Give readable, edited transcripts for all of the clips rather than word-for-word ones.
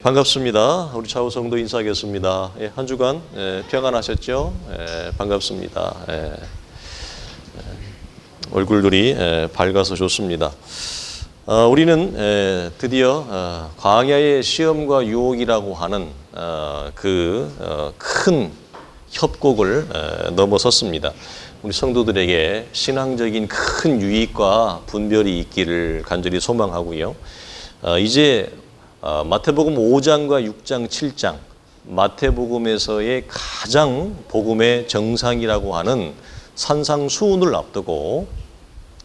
반갑습니다. 우리 차우 성도 인사하겠습니다. 한 주간 평안하셨죠? 반갑습니다. 얼굴들이 밝아서 좋습니다. 우리는 드디어 광야의 시험과 유혹이라고 하는 큰 협곡을 넘어섰습니다. 우리 성도들에게 신앙적인 큰 유익과 분별이 있기를 간절히 소망하고요. 이제 마태복음 5장과 6장, 7장, 마태복음에서의 가장 복음의 정상이라고 하는 산상수훈을 앞두고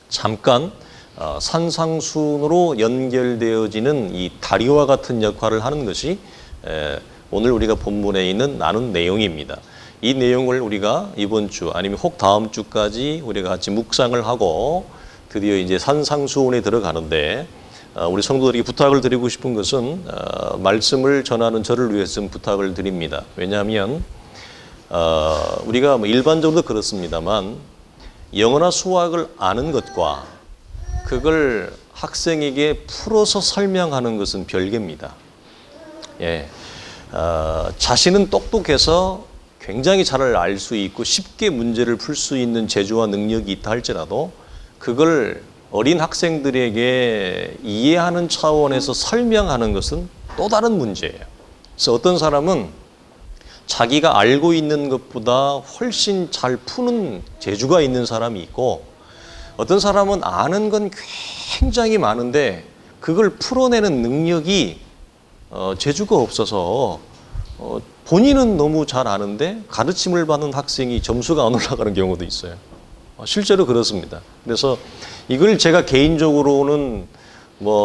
잠깐 산상수훈으로 연결되어지는 이 다리와 같은 역할을 하는 것이 오늘 우리가 본문에 있는 나눈 내용입니다. 이 내용을 우리가 이번 주 아니면 혹 다음 주까지 우리가 같이 묵상을 하고 드디어 이제 산상수훈에 들어가는데 우리 성도들에게 부탁을 드리고 싶은 것은 말씀을 전하는 저를 위해서 좀 부탁을 드립니다. 왜냐하면 우리가 일반적으로 그렇습니다만 영어나 수학을 아는 것과 그걸 학생에게 풀어서 설명하는 것은 별개입니다. 자신은 똑똑해서 굉장히 잘 알 수 있고 쉽게 문제를 풀 수 있는 재주와 능력이 있다 할지라도 그걸 어린 학생들에게 이해하는 차원에서 설명하는 것은 또 다른 문제예요. 그래서 어떤 사람은 자기가 알고 있는 것보다 훨씬 잘 푸는 재주가 있는 사람이 있고 어떤 사람은 아는 건 굉장히 많은데 그걸 풀어내는 능력이 재주가 없어서 본인은 너무 잘 아는데 가르침을 받는 학생이 점수가 안 올라가는 경우도 있어요. 실제로 그렇습니다. 그래서 이걸 제가 개인적으로는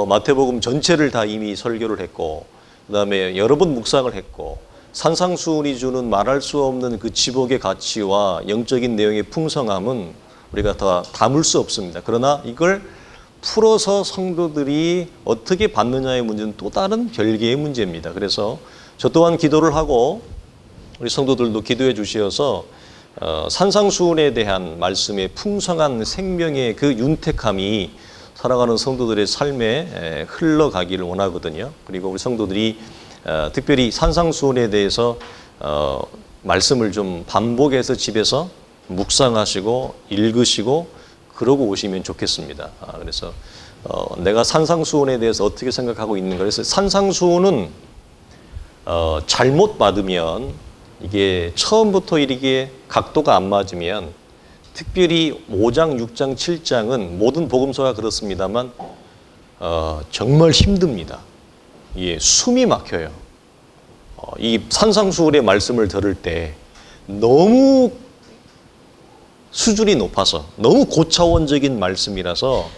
마태복음 전체를 다 이미 설교를 했고 그다음에 여러 번 묵상을 했고 산상수훈이 주는 말할 수 없는 그 지복의 가치와 영적인 내용의 풍성함은 우리가 다 담을 수 없습니다. 그러나 이걸 풀어서 성도들이 어떻게 받느냐의 문제는 또 다른 별개의 문제입니다. 그래서 저 또한 기도를 하고 우리 성도들도 기도해 주시어서 산상수훈에 대한 말씀의 풍성한 생명의 그 윤택함이 살아가는 성도들의 삶에 흘러가기를 원하거든요. 그리고 우리 성도들이 특별히 산상수훈에 대해서 말씀을 좀 반복해서 집에서 묵상하시고 읽으시고 그러고 오시면 좋겠습니다. 그래서 내가 산상수훈에 대해서 어떻게 생각하고 있는가. 그래서 산상수훈은 잘못 받으면 이게 처음부터 이렇게 각도가 안 맞으면 특별히 5장, 6장, 7장은 모든 복음서가 그렇습니다만 정말 힘듭니다. 숨이 막혀요. 이 산상수훈의 말씀을 들을 때 너무 수준이 높아서 너무 고차원적인 말씀이라서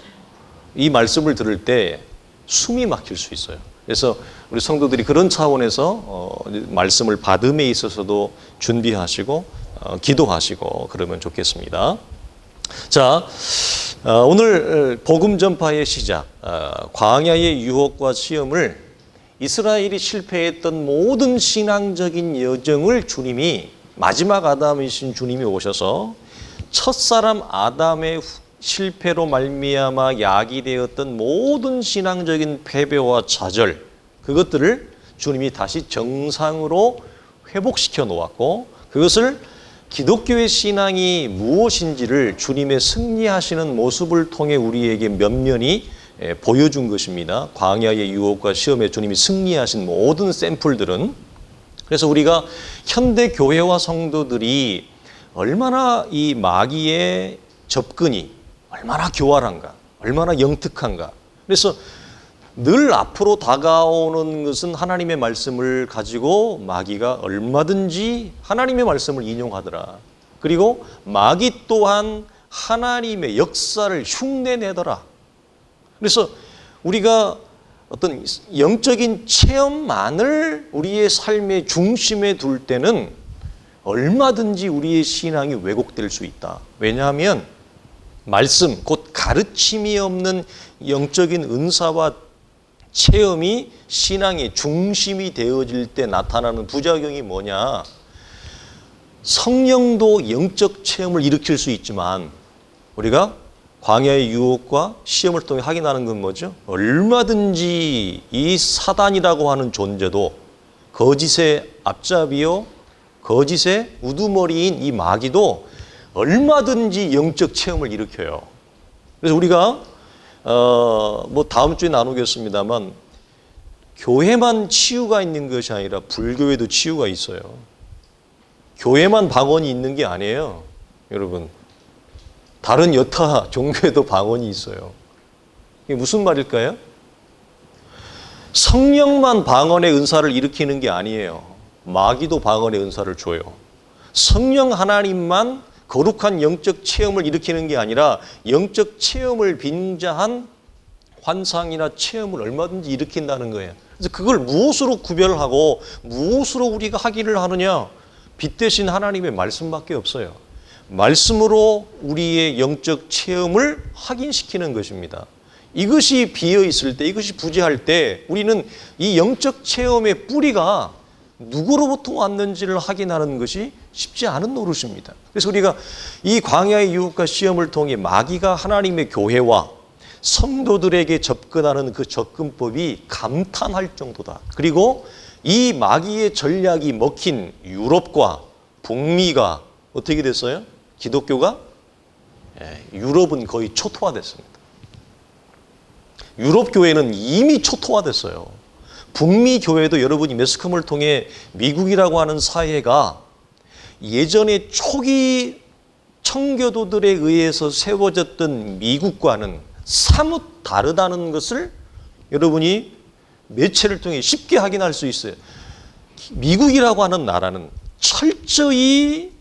이 말씀을 들을 때 숨이 막힐 수 있어요. 그래서 우리 성도들이 그런 차원에서 말씀을 받음에 있어서도 준비하시고 기도하시고 그러면 좋겠습니다. 자, 오늘 복음 전파의 시작, 광야의 유혹과 시험을 이스라엘이 실패했던 모든 신앙적인 여정을 주님이 마지막 아담이신 주님이 오셔서 첫사람 아담의 실패로 말미암아 야기되었던 모든 신앙적인 패배와 좌절 그것들을 주님이 다시 정상으로 회복시켜 놓았고 그것을 기독교의 신앙이 무엇인지를 주님의 승리하시는 모습을 통해 우리에게 면면히 보여준 것입니다. 광야의 유혹과 시험에 주님이 승리하신 모든 샘플들은 그래서 우리가 현대 교회와 성도들이 얼마나 이 마귀의 접근이 얼마나 교활한가, 얼마나 영특한가. 그래서 늘 앞으로 다가오는 것은 하나님의 말씀을 가지고 마귀가 얼마든지 하나님의 말씀을 인용하더라. 그리고 마귀 또한 하나님의 역사를 흉내내더라. 그래서 우리가 어떤 영적인 체험만을 우리의 삶의 중심에 둘 때는 얼마든지 우리의 신앙이 왜곡될 수 있다. 왜냐하면 말씀, 곧 가르침이 없는 영적인 은사와 체험이 신앙의 중심이 되어질 때 나타나는 부작용이 뭐냐? 성령도 영적 체험을 일으킬 수 있지만 우리가 광야의 유혹과 시험을 통해 확인하는 건 뭐죠? 얼마든지 이 사단이라고 하는 존재도 거짓의 앞잡이요, 거짓의 우두머리인 이 마귀도 얼마든지 영적 체험을 일으켜요. 그래서 우리가 뭐 다음 주에 나누겠습니다만 교회만 치유가 있는 것이 아니라 불교에도 치유가 있어요. 교회만 방언이 있는 게 아니에요, 여러분. 다른 여타 종교에도 방언이 있어요. 이게 무슨 말일까요? 성령만 방언의 은사를 일으키는 게 아니에요. 마귀도 방언의 은사를 줘요. 성령 하나님만 거룩한 영적 체험을 일으키는 게 아니라 영적 체험을 빙자한 환상이나 체험을 얼마든지 일으킨다는 거예요. 그래서 그걸 무엇으로 구별하고 무엇으로 우리가 확인을 하느냐? 빛 대신 하나님의 말씀밖에 없어요. 말씀으로 우리의 영적 체험을 확인시키는 것입니다. 이것이 비어 있을 때, 이것이 부재할 때 우리는 이 영적 체험의 뿌리가 누구로부터 왔는지를 확인하는 것이 쉽지 않은 노릇입니다. 그래서 우리가 이 광야의 유혹과 시험을 통해 마귀가 하나님의 교회와 성도들에게 접근하는 그 접근법이 감탄할 정도다. 그리고 이 마귀의 전략이 먹힌 유럽과 북미가 어떻게 됐어요? 기독교가 유럽은 거의 초토화됐습니다. 유럽 교회는 이미 초토화됐어요. 북미 교회도 여러분이 매스컴을 통해 미국이라고 하는 사회가 예전에 초기 청교도들에 의해서 세워졌던 미국과는 사뭇 다르다는 것을 여러분이 매체를 통해 쉽게 확인할 수 있어요. 미국이라고 하는 나라는 철저히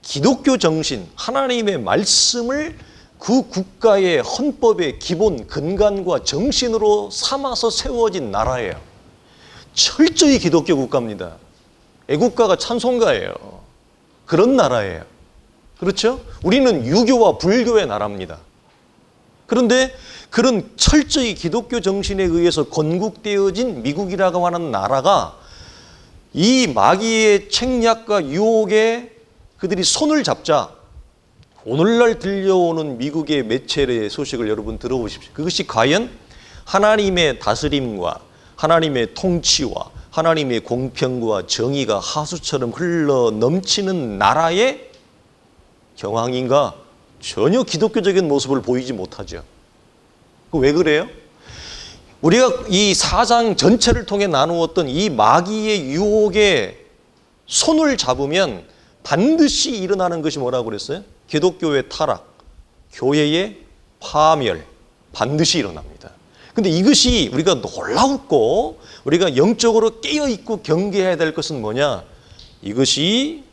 기독교 정신, 하나님의 말씀을 그 국가의 헌법의 기본 근간과 정신으로 삼아서 세워진 나라예요. 철저히 기독교 국가입니다. 애국가가 찬송가예요. 그런 나라예요. 그렇죠? 우리는 유교와 불교의 나라입니다. 그런데 그런 철저히 기독교 정신에 의해서 건국되어진 미국이라고 하는 나라가 이 마귀의 책략과 유혹에 그들이 손을 잡자 오늘날 들려오는 미국의 매체의 소식을 여러분 들어보십시오. 그것이 과연 하나님의 다스림과 하나님의 통치와 하나님의 공평과 정의가 하수처럼 흘러 넘치는 나라의 경황인가? 전혀 기독교적인 모습을 보이지 못하죠. 왜 그래요? 우리가 이 4장 전체를 통해 나누었던 이 마귀의 유혹에 손을 잡으면 반드시 일어나는 것이 뭐라고 그랬어요? 기독교의 타락, 교회의 파멸, 반드시 일어납니다. 근데 이것이 우리가 놀라웠고 우리가 영적으로 깨어있고 경계해야 될 것은 뭐냐? 이것이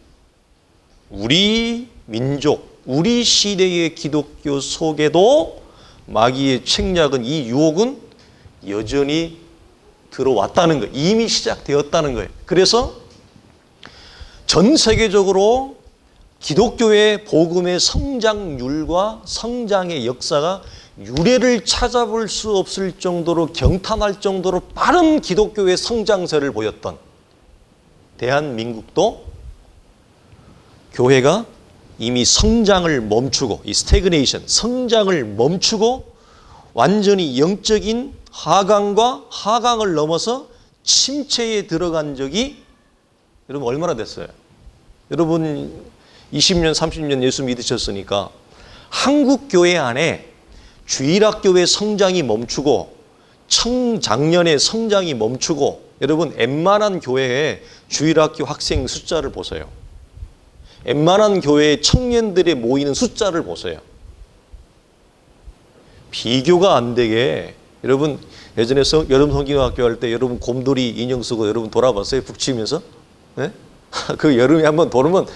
우리 민족, 우리 시대의 기독교 속에도 마귀의 책략은, 이 유혹은 여전히 들어왔다는 거예요. 이미 시작되었다는 거예요. 그래서 전 세계적으로 기독교의 복음의 성장률과 성장의 역사가 유례를 찾아볼 수 없을 정도로 경탄할 정도로 빠른 기독교의 성장세를 보였던 대한민국도 교회가 이미 성장을 멈추고, 이 스태그네이션, 성장을 멈추고 완전히 영적인 하강과 하강을 넘어서 침체에 들어간 적이 여러분 얼마나 됐어요? 여러분 20년, 30년 예수 믿으셨으니까 한국 교회 안에 주일학교의 성장이 멈추고 청장년의 성장이 멈추고, 여러분 웬만한 교회에 주일학교 학생 숫자를 보세요. 웬만한 교회의 청년들이 모이는 숫자를 보세요. 비교가 안 되게, 여러분 예전에 여름 성경학교 할 때 여러분 곰돌이 인형 쓰고 여러분 돌아봤어요? 북치면서? 네? 그 여름에 한번 돌으면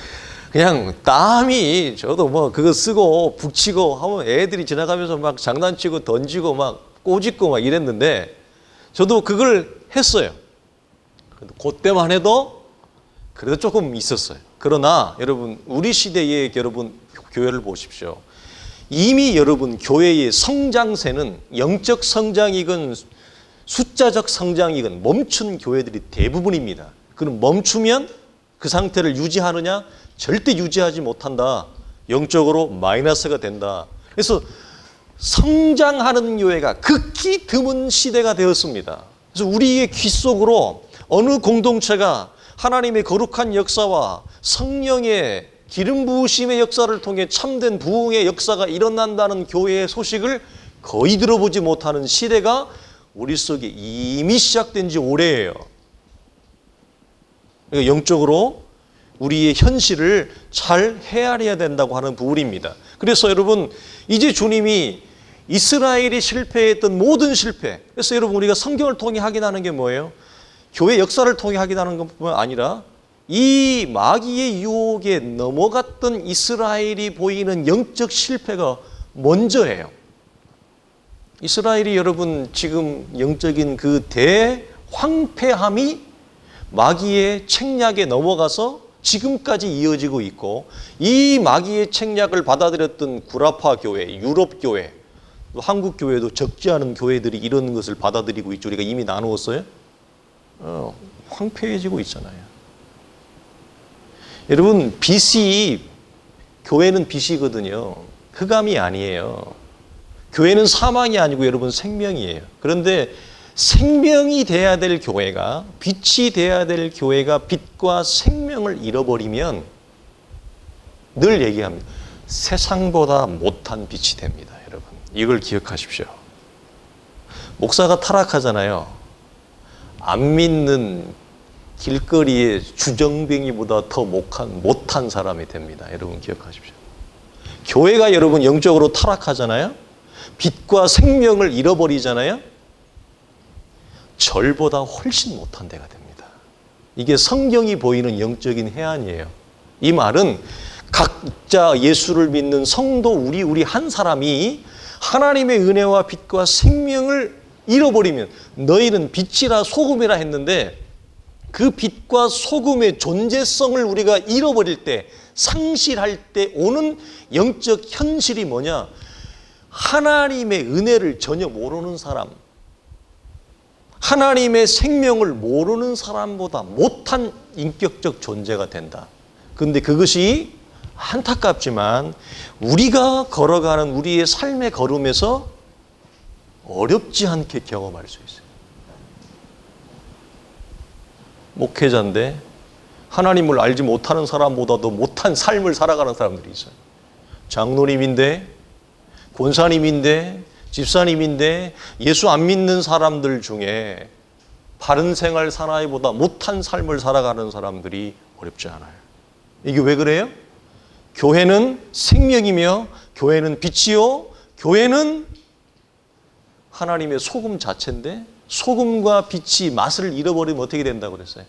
그냥 땀이, 저도 뭐 그거 쓰고 북치고 하면 애들이 지나가면서 막 장난치고 던지고 막 꼬집고 막 이랬는데 저도 그걸 했어요. 그때만 해도 그래도 조금 있었어요. 그러나 여러분 우리 시대의 여러분 교회를 보십시오. 이미 여러분 교회의 성장세는 영적 성장이건 숫자적 성장이건 멈춘 교회들이 대부분입니다. 그럼 멈추면 그 상태를 유지하느냐? 절대 유지하지 못한다. 영적으로 마이너스가 된다. 그래서 성장하는 교회가 극히 드문 시대가 되었습니다. 그래서 우리의 귀 속으로 어느 공동체가 하나님의 거룩한 역사와 성령의 기름 부으심의 역사를 통해 참된 부흥의 역사가 일어난다는 교회의 소식을 거의 들어보지 못하는 시대가 우리 속에 이미 시작된 지 오래예요. 그러니까 영적으로 우리의 현실을 잘 헤아려야 된다고 하는 부분입니다. 그래서 여러분, 이제 주님이 이스라엘이 실패했던 모든 실패, 그래서 여러분 우리가 성경을 통해 확인하는 게 뭐예요? 교회 역사를 통해 확인하는 것뿐만 아니라 이 마귀의 유혹에 넘어갔던 이스라엘이 보이는 영적 실패가 먼저예요. 이스라엘이 여러분 지금 영적인 그 대황폐함이 마귀의 책략에 넘어가서 지금까지 이어지고 있고, 이 마귀의 책략을 받아들였던 구라파 교회, 유럽 교회, 한국 교회도 적지 않은 교회들이 이런 것을 받아들이고 있죠. 우리가 이미 나누었어요. 황폐해지고 있잖아요. 여러분, 빛이, 교회는 빛이거든요. 흑암이 아니에요. 교회는 사망이 아니고 여러분 생명이에요. 그런데 생명이 돼야 될 교회가, 빛이 돼야 될 교회가 빛과 생명을 잃어버리면 늘 얘기합니다. 세상보다 못한 빛이 됩니다, 여러분. 이걸 기억하십시오. 목사가 타락하잖아요. 안 믿는 길거리의 주정뱅이보다 더 못한 사람이 됩니다. 여러분 기억하십시오. 교회가 여러분 영적으로 타락하잖아요. 빛과 생명을 잃어버리잖아요. 절보다 훨씬 못한 데가 됩니다. 이게 성경이 보이는 영적인 해안이에요. 이 말은 각자 예수를 믿는 성도 우리 한 사람이 하나님의 은혜와 빛과 생명을 잃어버리면, 너희는 빛이라 소금이라 했는데 그 빛과 소금의 존재성을 우리가 잃어버릴 때, 상실할 때 오는 영적 현실이 뭐냐? 하나님의 은혜를 전혀 모르는 사람, 하나님의 생명을 모르는 사람보다 못한 인격적 존재가 된다. 그런데 그것이 안타깝지만 우리가 걸어가는 우리의 삶의 걸음에서 어렵지 않게 경험할 수 있어요. 목회자인데 하나님을 알지 못하는 사람보다도 못한 삶을 살아가는 사람들이 있어요. 장로님인데, 권사님인데, 집사님인데 예수 안 믿는 사람들 중에 바른 생활 사나이보다 못한 삶을 살아가는 사람들이 어렵지 않아요. 이게 왜 그래요? 교회는 생명이며 교회는 빛이요, 교회는 하나님의 소금 자체인데 소금과 빛이 맛을 잃어버리면 어떻게 된다고 그랬어요?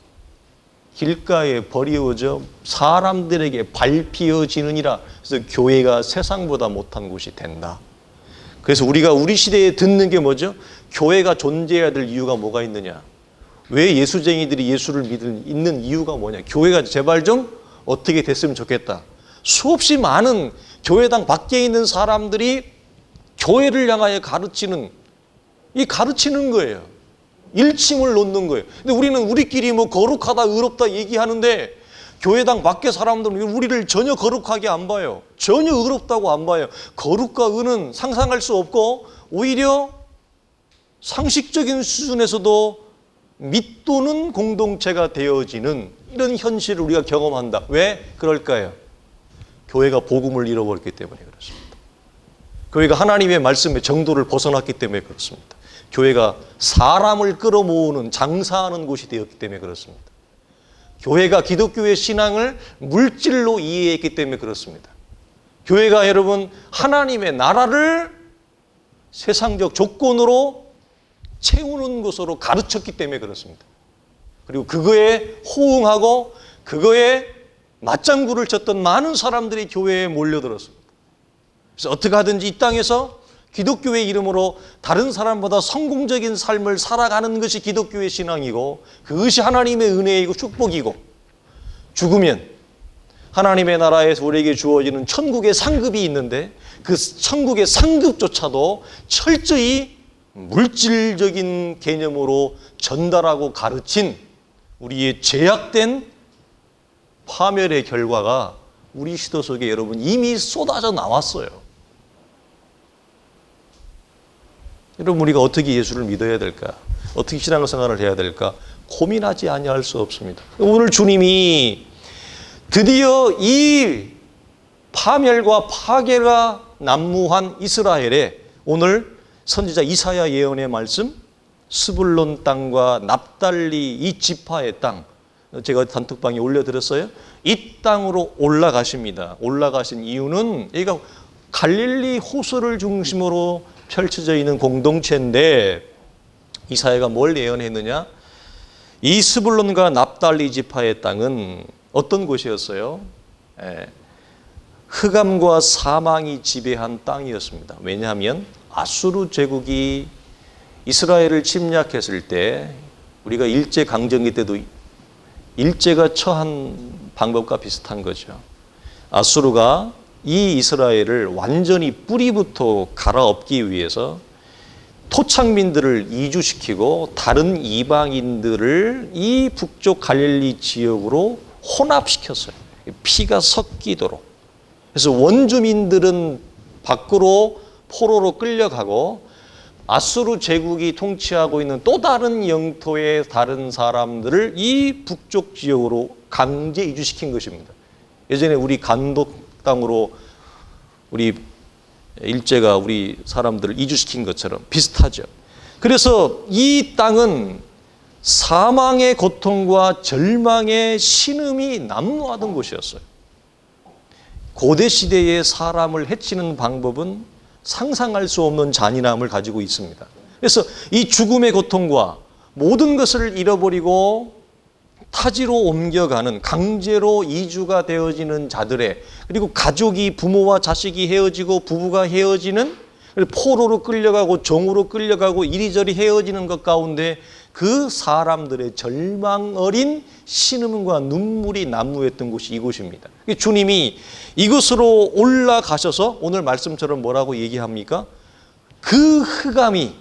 길가에 버리워져 사람들에게 밟히어지느니라. 그래서 교회가 세상보다 못한 곳이 된다. 그래서 우리가 우리 시대에 듣는 게 뭐죠? 교회가 존재해야 될 이유가 뭐가 있느냐? 왜 예수쟁이들이 예수를 믿는 이유가 뭐냐? 교회가 제발 좀 어떻게 됐으면 좋겠다. 수없이 많은 교회당 밖에 있는 사람들이 교회를 향하여 가르치는 거예요. 일침을 놓는 거예요. 근데 우리는 우리끼리 뭐 거룩하다, 의롭다 얘기하는데 교회당 밖의 사람들은 우리를 전혀 거룩하게 안 봐요. 전혀 의롭다고 안 봐요. 거룩과 의는 상상할 수 없고 오히려 상식적인 수준에서도 밑도는 공동체가 되어지는 이런 현실을 우리가 경험한다. 왜 그럴까요? 교회가 복음을 잃어버렸기 때문에 그렇습니다. 교회가 하나님의 말씀의 정도를 벗어났기 때문에 그렇습니다. 교회가 사람을 끌어모으는, 장사하는 곳이 되었기 때문에 그렇습니다. 교회가 기독교의 신앙을 물질로 이해했기 때문에 그렇습니다. 교회가 여러분 하나님의 나라를 세상적 조건으로 채우는 것으로 가르쳤기 때문에 그렇습니다. 그리고 그거에 호응하고 그거에 맞장구를 쳤던 많은 사람들이 교회에 몰려들었습니다. 그래서 어떻게 하든지 이 땅에서 기독교의 이름으로 다른 사람보다 성공적인 삶을 살아가는 것이 기독교의 신앙이고, 그것이 하나님의 은혜이고 축복이고, 죽으면 하나님의 나라에서 우리에게 주어지는 천국의 상급이 있는데 그 천국의 상급조차도 철저히 물질적인 개념으로 전달하고 가르친 우리의 죄악된 파멸의 결과가 우리 시도 속에 여러분 이미 쏟아져 나왔어요. 여러분, 우리가 어떻게 예수를 믿어야 될까? 어떻게 신앙생활을 해야 될까? 고민하지 아니할 수 없습니다. 오늘 주님이 드디어 이 파멸과 파괴가 난무한 이스라엘에 오늘 선지자 이사야 예언의 말씀, 스불론 땅과 납달리 이 지파의 땅, 제가 단톡방에 올려드렸어요. 이 땅으로 올라가십니다. 올라가신 이유는 여기가 갈릴리 호수를 중심으로 펼쳐져 있는 공동체인데 이사야가 뭘 예언했느냐? 이 스불론과 납달리 지파의 땅은 어떤 곳이었어요? 흑암과 사망이 지배한 땅이었습니다. 왜냐하면 아수르 제국이 이스라엘을 침략했을 때 우리가 일제강점기 때도 일제가 처한 방법과 비슷한 거죠. 아수르가 이 이스라엘을 완전히 뿌리부터 갈아엎기 위해서 토착민들을 이주시키고 다른 이방인들을 이 북쪽 갈릴리 지역으로 혼합시켰어요. 피가 섞이도록. 그래서 원주민들은 밖으로 포로로 끌려가고 아수르 제국이 통치하고 있는 또 다른 영토의 다른 사람들을 이 북쪽 지역으로 강제 이주시킨 것입니다. 예전에 우리 간독 땅으로 우리 일제가 우리 사람들을 이주시킨 것처럼 비슷하죠. 그래서 이 땅은 사망의 고통과 절망의 신음이 난무하던 곳이었어요. 고대 시대의 사람을 해치는 방법은 상상할 수 없는 잔인함을 가지고 있습니다. 그래서 이 죽음의 고통과 모든 것을 잃어버리고 타지로 옮겨가는 강제로 이주가 되어지는 자들의, 그리고 가족이 부모와 자식이 헤어지고 부부가 헤어지는, 포로로 끌려가고 종으로 끌려가고 이리저리 헤어지는 것 가운데 그 사람들의 절망 어린 신음과 눈물이 난무했던 곳이 이곳입니다. 주님이 이곳으로 올라가셔서 오늘 말씀처럼 뭐라고 얘기합니까? 그 흑암이,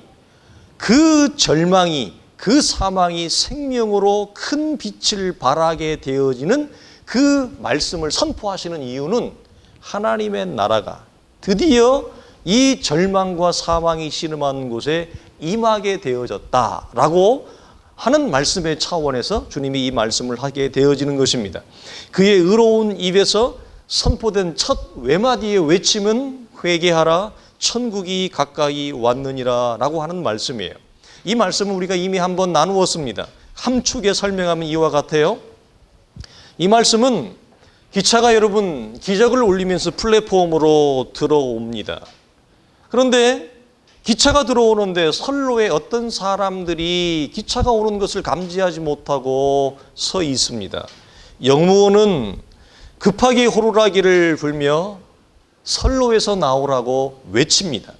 그 절망이, 그 사망이 생명으로 큰 빛을 발하게 되어지는 그 말씀을 선포하시는 이유는 하나님의 나라가 드디어 이 절망과 사망이 신음한 곳에 임하게 되어졌다라고 하는 말씀의 차원에서 주님이 이 말씀을 하게 되어지는 것입니다. 그의 의로운 입에서 선포된 첫 외마디의 외침은 회개하라, 천국이 가까이 왔느니라 라고 하는 말씀이에요. 이 말씀은 우리가 이미 한번 나누었습니다. 함축에 설명하면 이와 같아요. 이 말씀은 기차가 여러분 기적을 울리면서 플랫폼으로 들어옵니다. 그런데 기차가 들어오는데 선로에 어떤 사람들이 기차가 오는 것을 감지하지 못하고 서 있습니다. 영무원은 급하게 호루라기를 불며 선로에서 나오라고 외칩니다.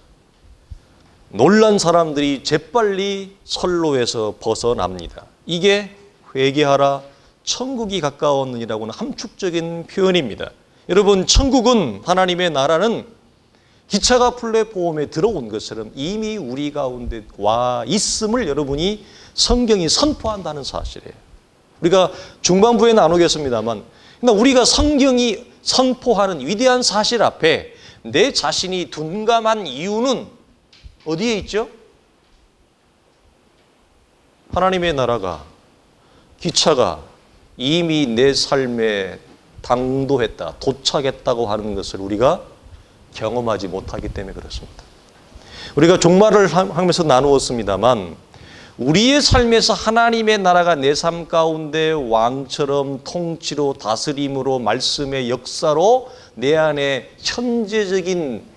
놀란 사람들이 재빨리 선로에서 벗어납니다. 이게 회개하라, 천국이 가까웠느니라고는 함축적인 표현입니다. 여러분, 천국은, 하나님의 나라는 기차가 플랫폼에 들어온 것처럼 이미 우리 가운데 와 있음을 여러분이 성경이 선포한다는 사실이에요. 우리가 중반부에 나누겠습니다만, 우리가 성경이 선포하는 위대한 사실 앞에 내 자신이 둔감한 이유는 어디에 있죠? 하나님의 나라가, 기차가 이미 내 삶에 당도했다, 도착했다고 하는 것을 우리가 경험하지 못하기 때문에 그렇습니다. 우리가 종말을 하면서 나누었습니다만 우리의 삶에서 하나님의 나라가 내 삶 가운데 왕처럼 통치로 다스림으로 말씀의 역사로 내 안에 현재적인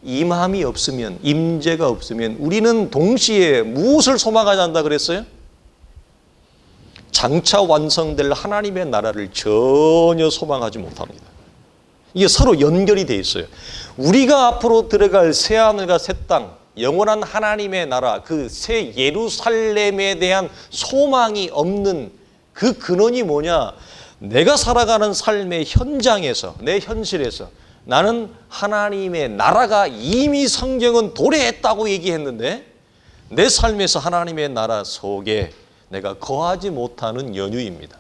임함이 없으면, 임재가 없으면 우리는 동시에 무엇을 소망하지 않는다 그랬어요? 장차 완성될 하나님의 나라를 전혀 소망하지 못합니다. 이게 서로 연결이 돼 있어요. 우리가 앞으로 들어갈 새하늘과 새 땅, 영원한 하나님의 나라, 그 새 예루살렘에 대한 소망이 없는 그 근원이 뭐냐? 내가 살아가는 삶의 현장에서, 내 현실에서 나는 하나님의 나라가 이미 성경은 도래했다고 얘기했는데 내 삶에서 하나님의 나라 속에 내가 거하지 못하는 연유입니다.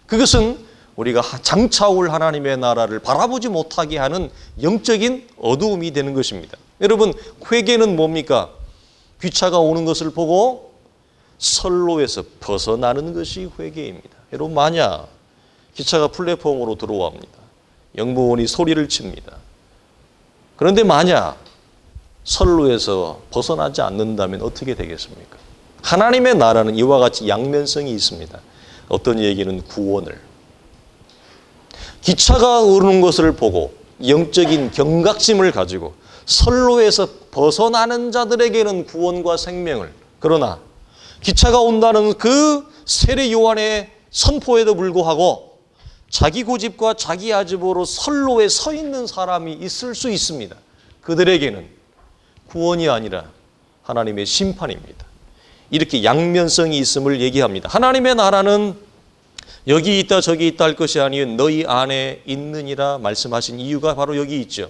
그것은 우리가 장차 올 하나님의 나라를 바라보지 못하게 하는 영적인 어두움이 되는 것입니다. 여러분, 회개는 뭡니까? 귀차가 오는 것을 보고 선로에서 벗어나는 것이 회개입니다. 여러분, 만약 기차가 플랫폼으로 들어옵니다. 영부원이 소리를 칩니다. 그런데 만약 선로에서 벗어나지 않는다면 어떻게 되겠습니까? 하나님의 나라는 이와 같이 양면성이 있습니다. 어떤 얘기는 구원을, 기차가 오르는 것을 보고 영적인 경각심을 가지고 선로에서 벗어나는 자들에게는 구원과 생명을, 그러나 기차가 온다는 그 세례 요한의 선포에도 불구하고 자기 고집과 자기 아집으로 선로에 서 있는 사람이 있을 수 있습니다. 그들에게는 구원이 아니라 하나님의 심판입니다. 이렇게 양면성이 있음을 얘기합니다. 하나님의 나라는 여기 있다 저기 있다 할 것이 아니요 너희 안에 있느니라 말씀하신 이유가 바로 여기 있죠.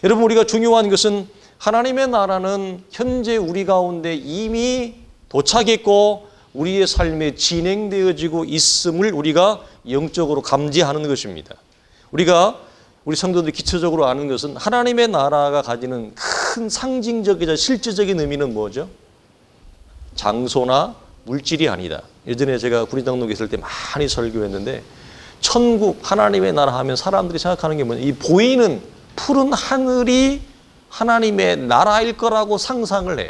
여러분, 우리가 중요한 것은 하나님의 나라는 현재 우리 가운데 이미 도착했고 우리의 삶에 진행되어지고 있음을 우리가 영적으로 감지하는 것입니다. 우리 성도들이 기초적으로 아는 것은 하나님의 나라가 가지는 큰 상징적이자 실제적인 의미는 뭐죠? 장소나 물질이 아니다. 예전에 제가 구리장로에 있을 때 많이 설교했는데, 천국, 하나님의 나라 하면 사람들이 생각하는 게 뭐냐, 이 보이는 푸른 하늘이 하나님의 나라일 거라고 상상을 해요.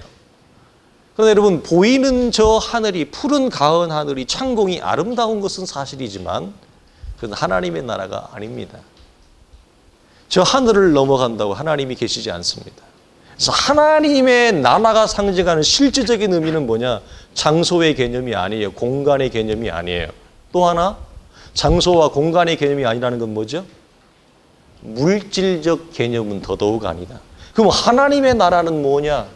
그런데 여러분, 보이는 저 하늘이, 푸른 가은 하늘이, 창공이 아름다운 것은 사실이지만 그건 하나님의 나라가 아닙니다. 저 하늘을 넘어간다고 하나님이 계시지 않습니다. 그래서 하나님의 나라가 상징하는 실질적인 의미는 뭐냐? 장소의 개념이 아니에요. 공간의 개념이 아니에요. 또 하나, 장소와 공간의 개념이 아니라는 건 뭐죠? 물질적 개념은 더더욱 아니다. 그럼 하나님의 나라는 뭐냐?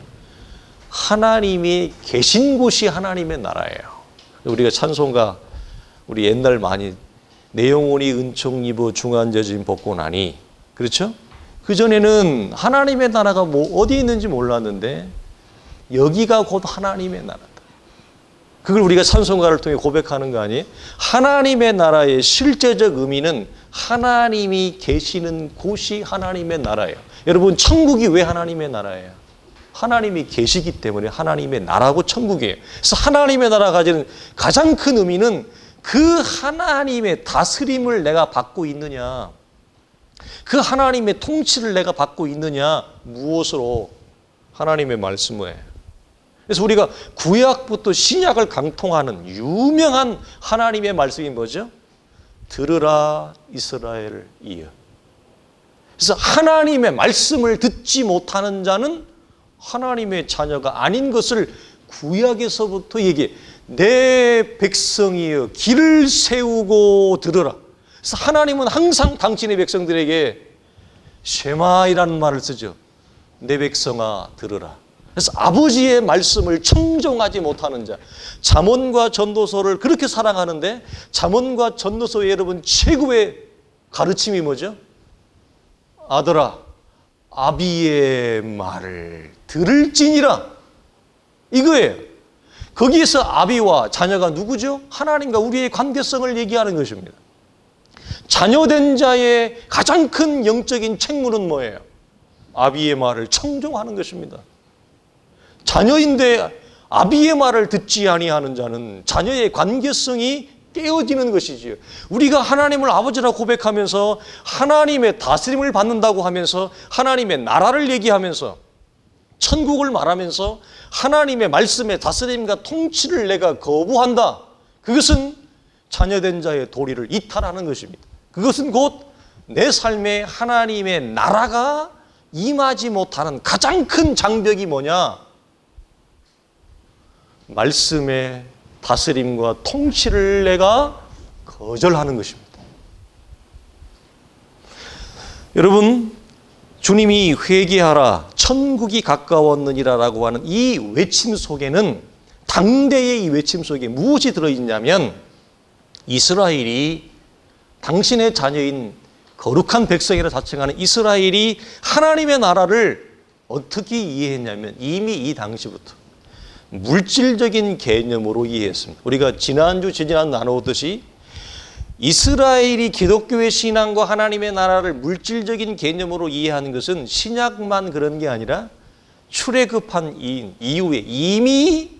하나님이 계신 곳이 하나님의 나라예요. 우리가 찬송가, 우리 옛날 많이 내 영혼이 은총 입어 중한저짐 벗고 나니, 그렇죠? 그전에는 하나님의 나라가 어디 있는지 몰랐는데 여기가 곧 하나님의 나라다. 그걸 우리가 찬송가를 통해 고백하는 거 아니에요? 하나님의 나라의 실제적 의미는 하나님이 계시는 곳이 하나님의 나라예요. 여러분, 천국이 왜 하나님의 나라예요? 하나님이 계시기 때문에 하나님의 나라고 천국이에요. 그래서 하나님의 나라가 가지는 가장 큰 의미는 그 하나님의 다스림을 내가 받고 있느냐, 그 하나님의 통치를 내가 받고 있느냐, 무엇으로? 하나님의 말씀을. 그래서 우리가 구약부터 신약을 강통하는 유명한 하나님의 말씀이 뭐죠? 들으라 이스라엘이여. 그래서 하나님의 말씀을 듣지 못하는 자는 하나님의 자녀가 아닌 것을 구약에서부터 얘기해. 내 백성이여 길을 세우고 들으라. 그래서 하나님은 항상 당신의 백성들에게 쉐마이라는 말을 쓰죠. 내 백성아 들으라. 그래서 아버지의 말씀을 청종하지 못하는 자, 잠언과 전도서를 그렇게 사랑하는데 잠언과 전도서의 여러분 최고의 가르침이 뭐죠? 아들아 아비의 말을 들을지니라, 이거예요. 거기에서 아비와 자녀가 누구죠? 하나님과 우리의 관계성을 얘기하는 것입니다. 자녀된 자의 가장 큰 영적인 책무는 뭐예요? 아비의 말을 청종하는 것입니다. 자녀인데 아비의 말을 듣지 아니하는 자는 자녀의 관계성이 깨어지는 것이지요. 우리가 하나님을 아버지라 고백하면서 하나님의 다스림을 받는다고 하면서 하나님의 나라를 얘기하면서 천국을 말하면서 하나님의 말씀의 다스림과 통치를 내가 거부한다. 그것은 자녀된 자의 도리를 이탈하는 것입니다. 그것은 곧 내 삶에 하나님의 나라가 임하지 못하는 가장 큰 장벽이 뭐냐? 말씀의 다스림과 통치를 내가 거절하는 것입니다. 여러분, 주님이 회개하라 천국이 가까웠느니라라고 하는 이 외침 속에는, 당대의 이 외침 속에 무엇이 들어있냐면 이스라엘이 당신의 자녀인 거룩한 백성이라 자칭하는 이스라엘이 하나님의 나라를 어떻게 이해했냐면 이미 이 당시부터 물질적인 개념으로 이해했습니다. 우리가 지난주 지지난 나누었듯이 이스라엘이 기독교의 신앙과 하나님의 나라를 물질적인 개념으로 이해하는 것은 신약만 그런 게 아니라 출애굽한 이후에 이미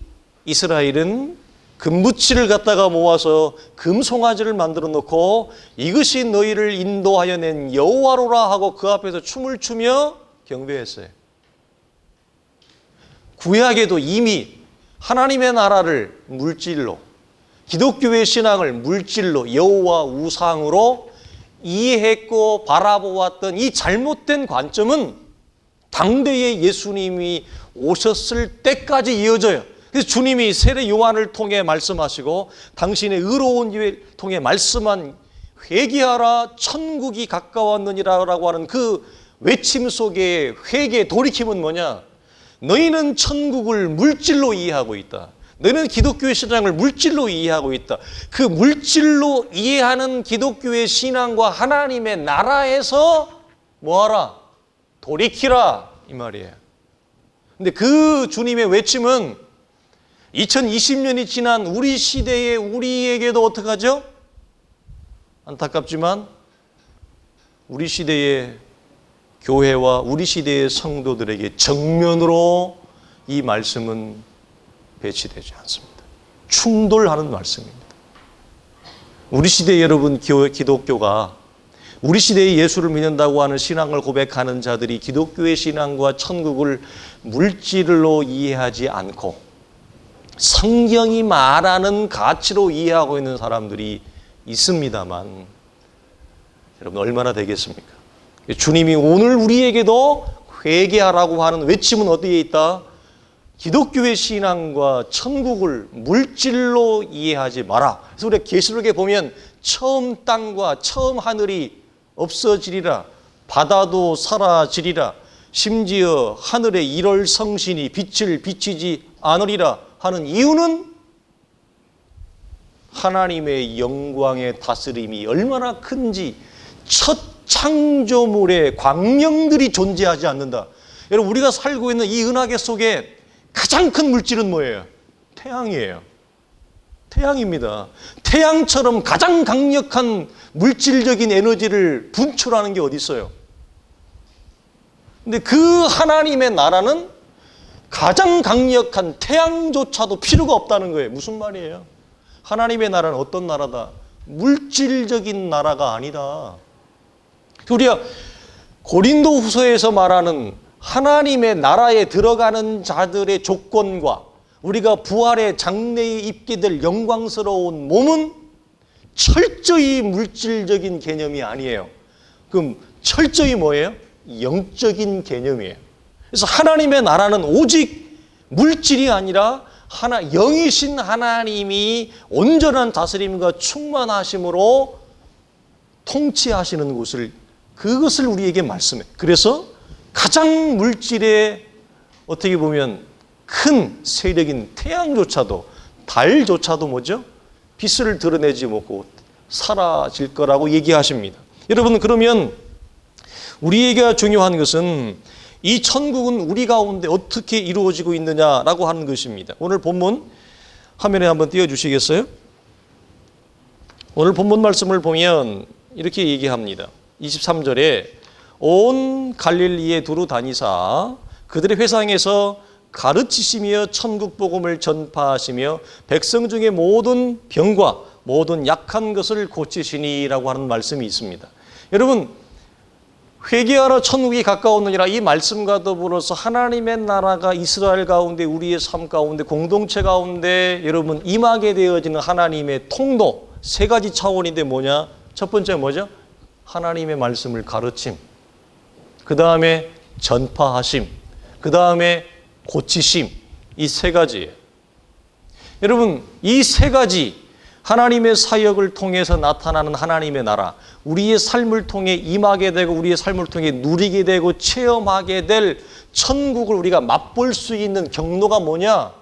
이스라엘은 금붙이를 갖다가 모아서 금송아지를 만들어 놓고 이것이 너희를 인도하여 낸 여호와로라 하고 그 앞에서 춤을 추며 경배했어요. 구약에도 이미 하나님의 나라를 물질로, 기독교의 신앙을 물질로, 여호와 우상으로 이해했고 바라보았던 이 잘못된 관점은 당대의 예수님이 오셨을 때까지 이어져요. 그래서 주님이 세례 요한을 통해 말씀하시고 당신의 의로운 일을 통해 말씀한 회개하라 천국이 가까웠느니라라고 하는 그 외침 속에 회개 돌이킴은 뭐냐? 너희는 천국을 물질로 이해하고 있다. 너희는 기독교의 신앙을 물질로 이해하고 있다. 그 물질로 이해하는 기독교의 신앙과 하나님의 나라에서 뭐하라? 돌이키라 이 말이에요. 근데 그 주님의 외침은 2020년이 지난 우리 시대에 우리에게도 어떡하죠? 안타깝지만 우리 시대의 교회와 우리 시대의 성도들에게 정면으로 이 말씀은 배치되지 않습니다. 충돌하는 말씀입니다. 우리 시대 여러분 기독교가 우리 시대의 예수를 믿는다고 하는 신앙을 고백하는 자들이 기독교의 신앙과 천국을 물질로 이해하지 않고 성경이 말하는 가치로 이해하고 있는 사람들이 있습니다만 여러분 얼마나 되겠습니까? 주님이 오늘 우리에게도 회개하라고 하는 외침은 어디에 있다? 기독교의 신앙과 천국을 물질로 이해하지 마라. 그래서 우리가 계시록에 보면 처음 땅과 처음 하늘이 없어지리라. 바다도 사라지리라. 심지어 하늘의 일월 성신이 빛을 비치지 않으리라 하는 이유는 하나님의 영광의 다스림이 얼마나 큰지 첫 창조물의 광명들이 존재하지 않는다. 여러분 우리가 살고 있는 이 은하계 속에 가장 큰 물질은 뭐예요? 태양이에요. 태양입니다. 태양처럼 가장 강력한 물질적인 에너지를 분출하는 게 어디 있어요? 근데 그 하나님의 나라는 가장 강력한 태양조차도 필요가 없다는 거예요. 무슨 말이에요? 하나님의 나라는 어떤 나라다? 물질적인 나라가 아니다. 우리가 고린도후서에서 말하는 하나님의 나라에 들어가는 자들의 조건과 우리가 부활의 장래에 입게 될 영광스러운 몸은 철저히 물질적인 개념이 아니에요. 그럼 철저히 뭐예요? 영적인 개념이에요. 그래서 하나님의 나라는 오직 물질이 아니라 영이신 하나님이 온전한 다스림과 충만하심으로 통치하시는 그것을 우리에게 말씀해. 그래서 가장 물질에 어떻게 보면 큰 세력인 태양조차도 달조차도 뭐죠? 빛을 드러내지 못하고 사라질 거라고 얘기하십니다. 여러분 그러면 우리에게 중요한 것은 이 천국은 우리 가운데 어떻게 이루어지고 있느냐라고 하는 것입니다. 오늘 본문 화면에 한번 띄워주시겠어요? 오늘 본문 말씀을 보면 이렇게 얘기합니다. 23절에 온 갈릴리에 두루 다니사 그들의 회상에서 가르치시며 천국 복음을 전파하시며 백성 중에 모든 병과 모든 약한 것을 고치시니라고 하는 말씀이 있습니다. 여러분 회개하라 천국이 가까웠느니라 이 말씀과 더불어서 하나님의 나라가 이스라엘 가운데 우리의 삶 가운데 공동체 가운데 여러분 임하게 되어지는 하나님의 통도 세 가지 차원인데 뭐냐? 첫 번째 뭐죠? 하나님의 말씀을 가르침, 그 다음에 전파하심, 그 다음에 고치심, 이 세 가지예요. 여러분 이 세 가지 하나님의 사역을 통해서 나타나는 하나님의 나라, 우리의 삶을 통해 임하게 되고 우리의 삶을 통해 누리게 되고 체험하게 될 천국을 우리가 맛볼 수 있는 경로가 뭐냐?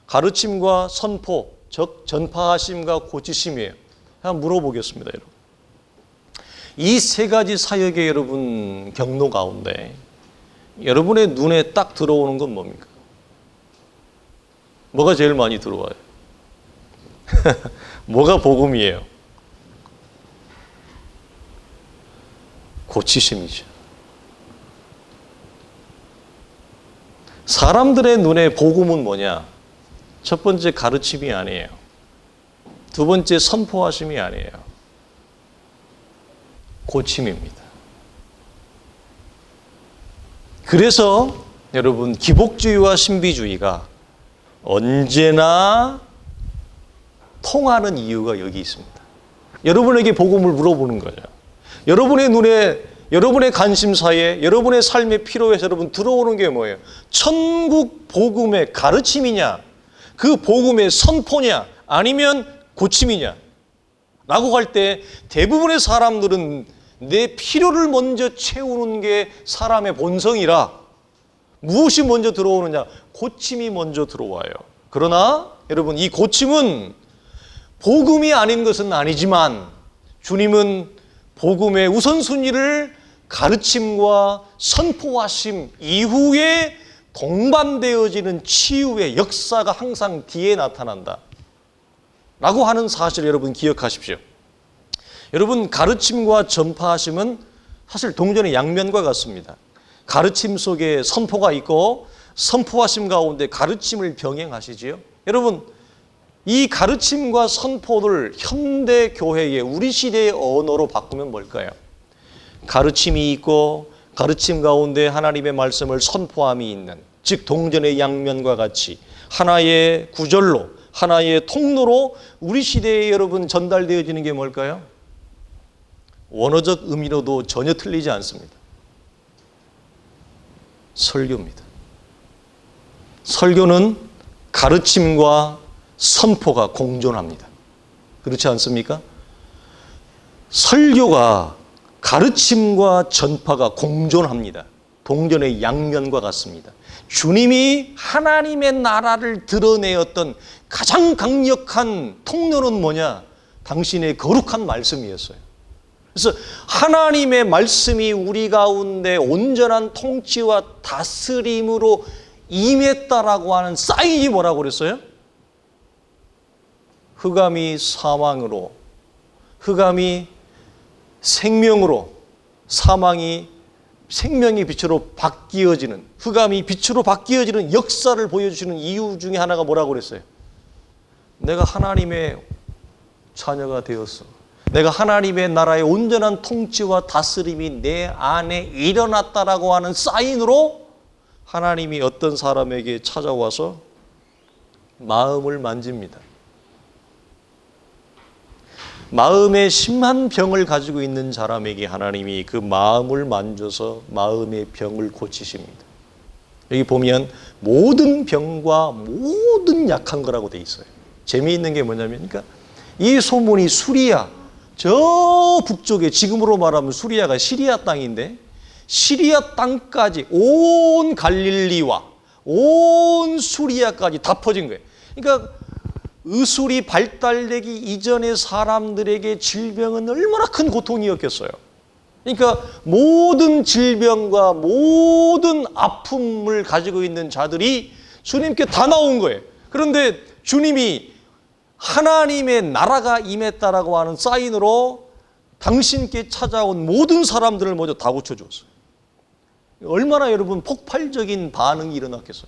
가르침과 선포, 즉 전파하심과 고치심이에요. 한번 물어보겠습니다, 여러분. 이 세 가지 사역의 여러분 경로 가운데 여러분의 눈에 딱 들어오는 건 뭡니까? 뭐가 제일 많이 들어와요? 뭐가 복음이에요? 고치심이죠. 사람들의 눈에 복음은 뭐냐? 첫 번째 가르침이 아니에요. 두 번째 선포하심이 아니에요. 고침입니다. 그래서 여러분 기복주의와 신비주의가 언제나 통하는 이유가 여기 있습니다. 여러분에게 복음을 물어보는 거죠. 여러분의 눈에, 여러분의 관심사에, 여러분의 삶의 필요에서 여러분 들어오는 게 뭐예요? 천국 복음의 가르침이냐? 그 복음의 선포냐? 아니면 고침이냐? 라고 할 때 대부분의 사람들은 내 필요를 먼저 채우는 게 사람의 본성이라 무엇이 먼저 들어오느냐? 고침이 먼저 들어와요. 그러나 여러분 이 고침은 복음이 아닌 것은 아니지만 주님은 복음의 우선순위를 가르침과 선포하심 이후에 동반되어지는 치유의 역사가 항상 뒤에 나타난다 라고 하는 사실을 여러분 기억하십시오. 여러분 가르침과 전파하심은 사실 동전의 양면과 같습니다. 가르침 속에 선포가 있고 선포하심 가운데 가르침을 병행하시지요. 여러분 이 가르침과 선포를 현대 교회의 우리 시대의 언어로 바꾸면 뭘까요? 가르침이 있고 가르침 가운데 하나님의 말씀을 선포함이 있는, 즉 동전의 양면과 같이 하나의 구절로 하나의 통로로 우리 시대에 여러분 전달되어지는 게 뭘까요? 원어적 의미로도 전혀 틀리지 않습니다. 설교입니다. 설교는 가르침과 선포가 공존합니다. 그렇지 않습니까? 설교가 가르침과 전파가 공존합니다. 동전의 양면과 같습니다. 주님이 하나님의 나라를 드러내었던 가장 강력한 통로는 뭐냐? 당신의 거룩한 말씀이었어요. 그래서 하나님의 말씀이 우리 가운데 온전한 통치와 다스림으로 임했다라고 하는 사인이 뭐라고 그랬어요? 흑암이 사망으로, 흑암이 생명으로, 사망이 생명의 빛으로 바뀌어지는, 흑암이 빛으로 바뀌어지는 역사를 보여주시는 이유 중에 하나가 뭐라고 그랬어요? 내가 하나님의 자녀가 되었어. 내가 하나님의 나라의 온전한 통치와 다스림이 내 안에 일어났다라고 하는 사인으로 하나님이 어떤 사람에게 찾아와서 마음을 만집니다. 마음에 심한 병을 가지고 있는 사람에게 하나님이 그 마음을 만져서 마음의 병을 고치십니다. 여기 보면 모든 병과 모든 약한 거라고 돼 있어요. 재미있는 게 뭐냐면, 그러니까 이 소문이 수리아, 저 북쪽에 지금으로 말하면 수리아가 시리아 땅인데 시리아 땅까지 온 갈릴리와 온 수리아까지 다 퍼진 거예요. 그러니까 의술이 발달되기 이전의 사람들에게 질병은 얼마나 큰 고통이었겠어요. 그러니까 모든 질병과 모든 아픔을 가지고 있는 자들이 주님께 다 나온 거예요. 그런데 주님이 하나님의 나라가 임했다라고 하는 사인으로 당신께 찾아온 모든 사람들을 먼저 다 고쳐주었어요. 얼마나 여러분 폭발적인 반응이 일어났겠어요.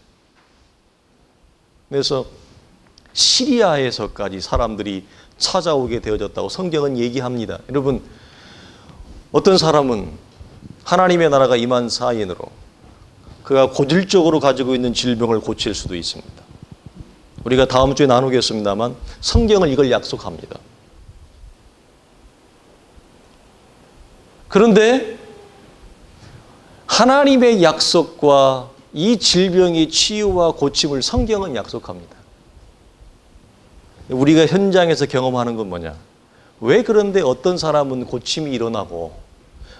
그래서 시리아에서까지 사람들이 찾아오게 되어졌다고 성경은 얘기합니다. 여러분, 어떤 사람은 하나님의 나라가 임한 사인으로 그가 고질적으로 가지고 있는 질병을 고칠 수도 있습니다. 우리가 다음 주에 나누겠습니다만 성경은 이걸 약속합니다. 그런데 하나님의 약속과 이 질병의 치유와 고침을 성경은 약속합니다. 우리가 현장에서 경험하는 건 뭐냐? 왜 그런데 어떤 사람은 고침이 일어나고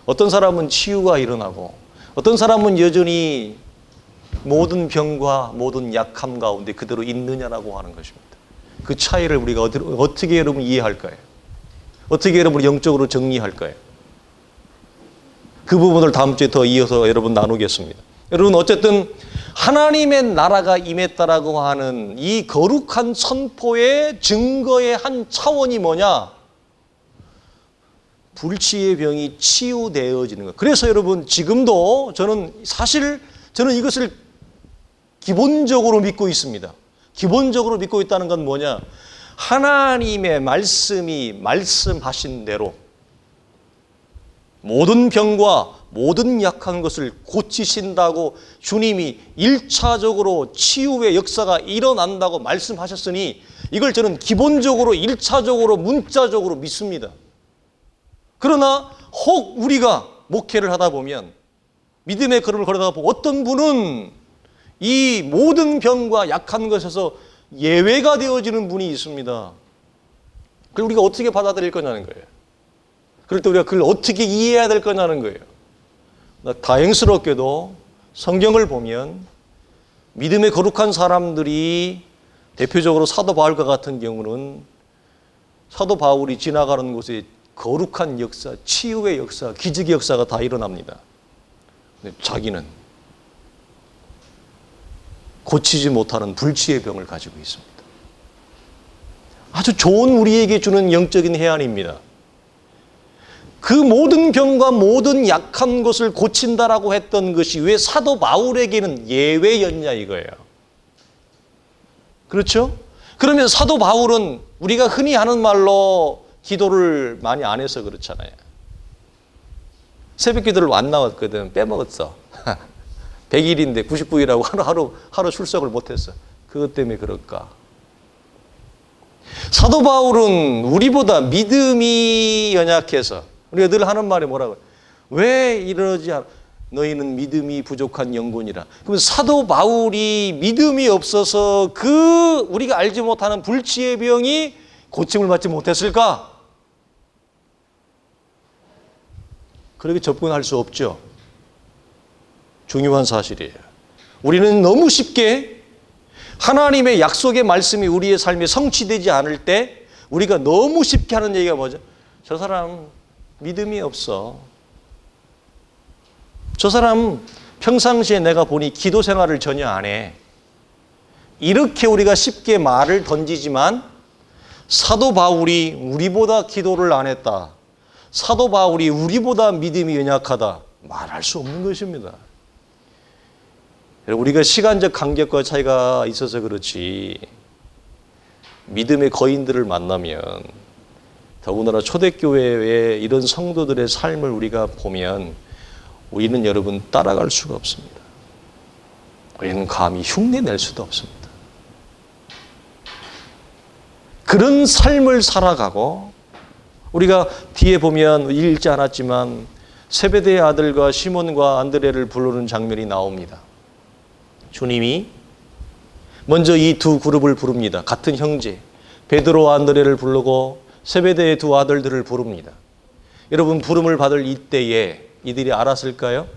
어떤 사람은 치유가 일어나고 어떤 사람은 여전히 모든 병과 모든 약함 가운데 그대로 있느냐라고 하는 것입니다. 그 차이를 우리가 어떻게 여러분 이해할까요? 어떻게 여러분 영적으로 정리할까요? 그 부분을 다음 주에 더 이어서 여러분 나누겠습니다. 여러분 어쨌든 하나님의 나라가 임했다라고 하는 이 거룩한 선포의 증거의 한 차원이 뭐냐? 불치의 병이 치유되어지는 것. 그래서 여러분 지금도 저는 이것을 기본적으로 믿고 있습니다. 기본적으로 믿고 있다는 건 뭐냐? 하나님의 말씀이 말씀하신 대로 모든 병과 모든 약한 것을 고치신다고 주님이 1차적으로 치유의 역사가 일어난다고 말씀하셨으니 이걸 저는 기본적으로 1차적으로 문자적으로 믿습니다. 그러나 혹 우리가 목회를 하다 보면 믿음의 걸음을 걸어가다 보면 어떤 분은 이 모든 병과 약한 것에서 예외가 되어지는 분이 있습니다. 그걸 우리가 어떻게 받아들일 거냐는 거예요. 그럴 때 우리가 그걸 어떻게 이해해야 될 거냐는 거예요. 다행스럽게도 성경을 보면 믿음의 거룩한 사람들이 대표적으로 사도 바울과 같은 경우는 사도 바울이 지나가는 곳에 거룩한 역사, 치유의 역사, 기적의 역사가 다 일어납니다. 근데 자기는 고치지 못하는 불치의 병을 가지고 있습니다. 아주 좋은 우리에게 주는 영적인 해안입니다. 그 모든 병과 모든 약한 것을 고친다라고 했던 것이 왜 사도 바울에게는 예외였냐 이거예요. 그렇죠? 그러면 사도 바울은 우리가 흔히 하는 말로 기도를 많이 안 해서 그렇잖아요. 새벽 기도를 안 나왔거든. 빼먹었어. 100일인데 99일하고 하루 출석을 못했어. 그것 때문에 그럴까? 사도 바울은 우리보다 믿음이 연약해서 우리가 늘 하는 말이 뭐라고요? 왜 이러지 않아? 너희는 믿음이 부족한 영혼이라. 그럼 사도 바울이 믿음이 없어서 그 우리가 알지 못하는 불치의 병이 고침을 받지 못했을까? 그렇게 접근할 수 없죠. 중요한 사실이에요. 우리는 너무 쉽게 하나님의 약속의 말씀이 우리의 삶에 성취되지 않을 때 우리가 너무 쉽게 하는 얘기가 뭐죠? 저 사람 믿음이 없어. 저 사람 평상시에 내가 보니 기도 생활을 전혀 안 해. 이렇게 우리가 쉽게 말을 던지지만 사도 바울이 우리보다 기도를 안 했다. 사도 바울이 우리보다 믿음이 연약하다. 말할 수 없는 것입니다. 우리가 시간적 간격과 차이가 있어서 그렇지 믿음의 거인들을 만나면 더군다나 초대교회의 이런 성도들의 삶을 우리가 보면 우리는 여러분 따라갈 수가 없습니다. 우리는 감히 흉내낼 수도 없습니다. 그런 삶을 살아가고 우리가 뒤에 보면 읽지 않았지만 세베대의 아들과 시몬과 안드레를 부르는 장면이 나옵니다. 주님이 먼저 이 두 그룹을 부릅니다. 같은 형제 베드로와 안드레를 부르고 세베대의 두 아들들을 부릅니다. 여러분 부름을 받을 이때에 이들이 알았을까요?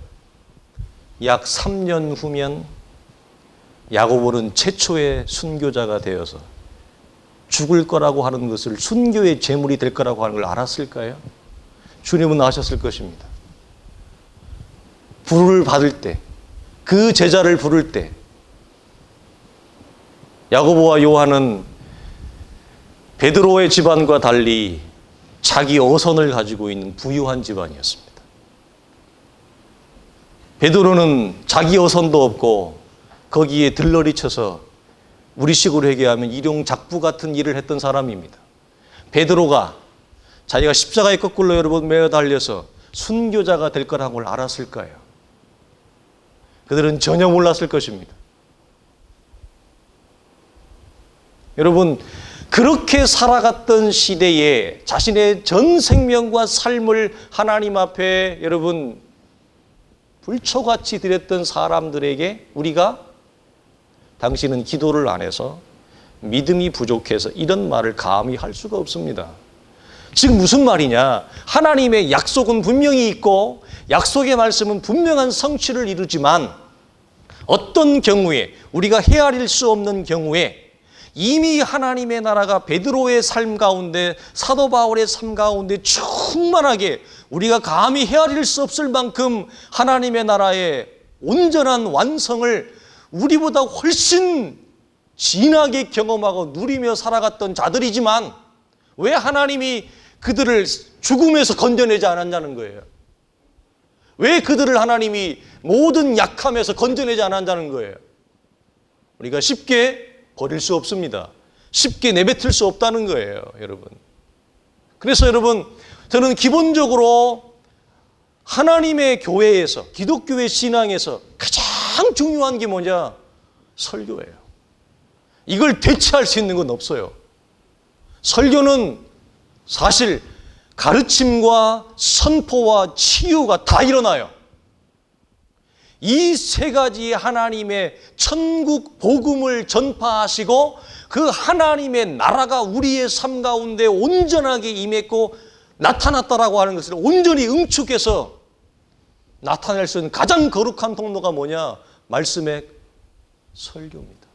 약 3년 후면 야고보는 최초의 순교자가 되어서 죽을 거라고 하는 것을 순교의 제물이 될 거라고 하는 걸 알았을까요? 주님은 아셨을 것입니다. 부름을 받을 때 그 제자를 부를 때 야고보와 요한은 베드로의 집안과 달리 자기 어선을 가지고 있는 부유한 집안이었습니다. 베드로는 자기 어선도 없고 거기에 들러리 쳐서 우리식으로 얘기하면 일용작부 같은 일을 했던 사람입니다. 베드로가 자기가 십자가에 거꾸로 여러분 매어 달려서 순교자가 될 거라는 걸 알았을까요? 그들은 전혀 몰랐을 것입니다. 여러분 그렇게 살아갔던 시대에 자신의 전 생명과 삶을 하나님 앞에 여러분 불초같이 드렸던 사람들에게 우리가 당신은 기도를 안 해서 믿음이 부족해서 이런 말을 감히 할 수가 없습니다. 지금 무슨 말이냐? 하나님의 약속은 분명히 있고 약속의 말씀은 분명한 성취를 이루지만 어떤 경우에 우리가 헤아릴 수 없는 경우에 이미 하나님의 나라가 베드로의 삶 가운데 사도 바울의 삶 가운데 충만하게 우리가 감히 헤아릴 수 없을 만큼 하나님의 나라의 온전한 완성을 우리보다 훨씬 진하게 경험하고 누리며 살아갔던 자들이지만 왜 하나님이 그들을 죽음에서 건져내지 않았냐는 거예요. 왜 그들을 하나님이 모든 약함에서 건져내지 않았냐는 거예요. 우리가 쉽게 버릴 수 없습니다. 쉽게 내뱉을 수 없다는 거예요, 여러분. 그래서 여러분, 저는 기본적으로 하나님의 교회에서, 기독교의 신앙에서 가장 중요한 게 뭐냐? 설교예요. 이걸 대체할 수 있는 건 없어요. 설교는 사실 가르침과 선포와 치유가 다 일어나요. 이 세 가지 하나님의 천국 복음을 전파하시고 그 하나님의 나라가 우리의 삶 가운데 온전하게 임했고 나타났다라고 하는 것을 온전히 응축해서 나타낼 수 있는 가장 거룩한 통로가 뭐냐? 말씀의 설교입니다.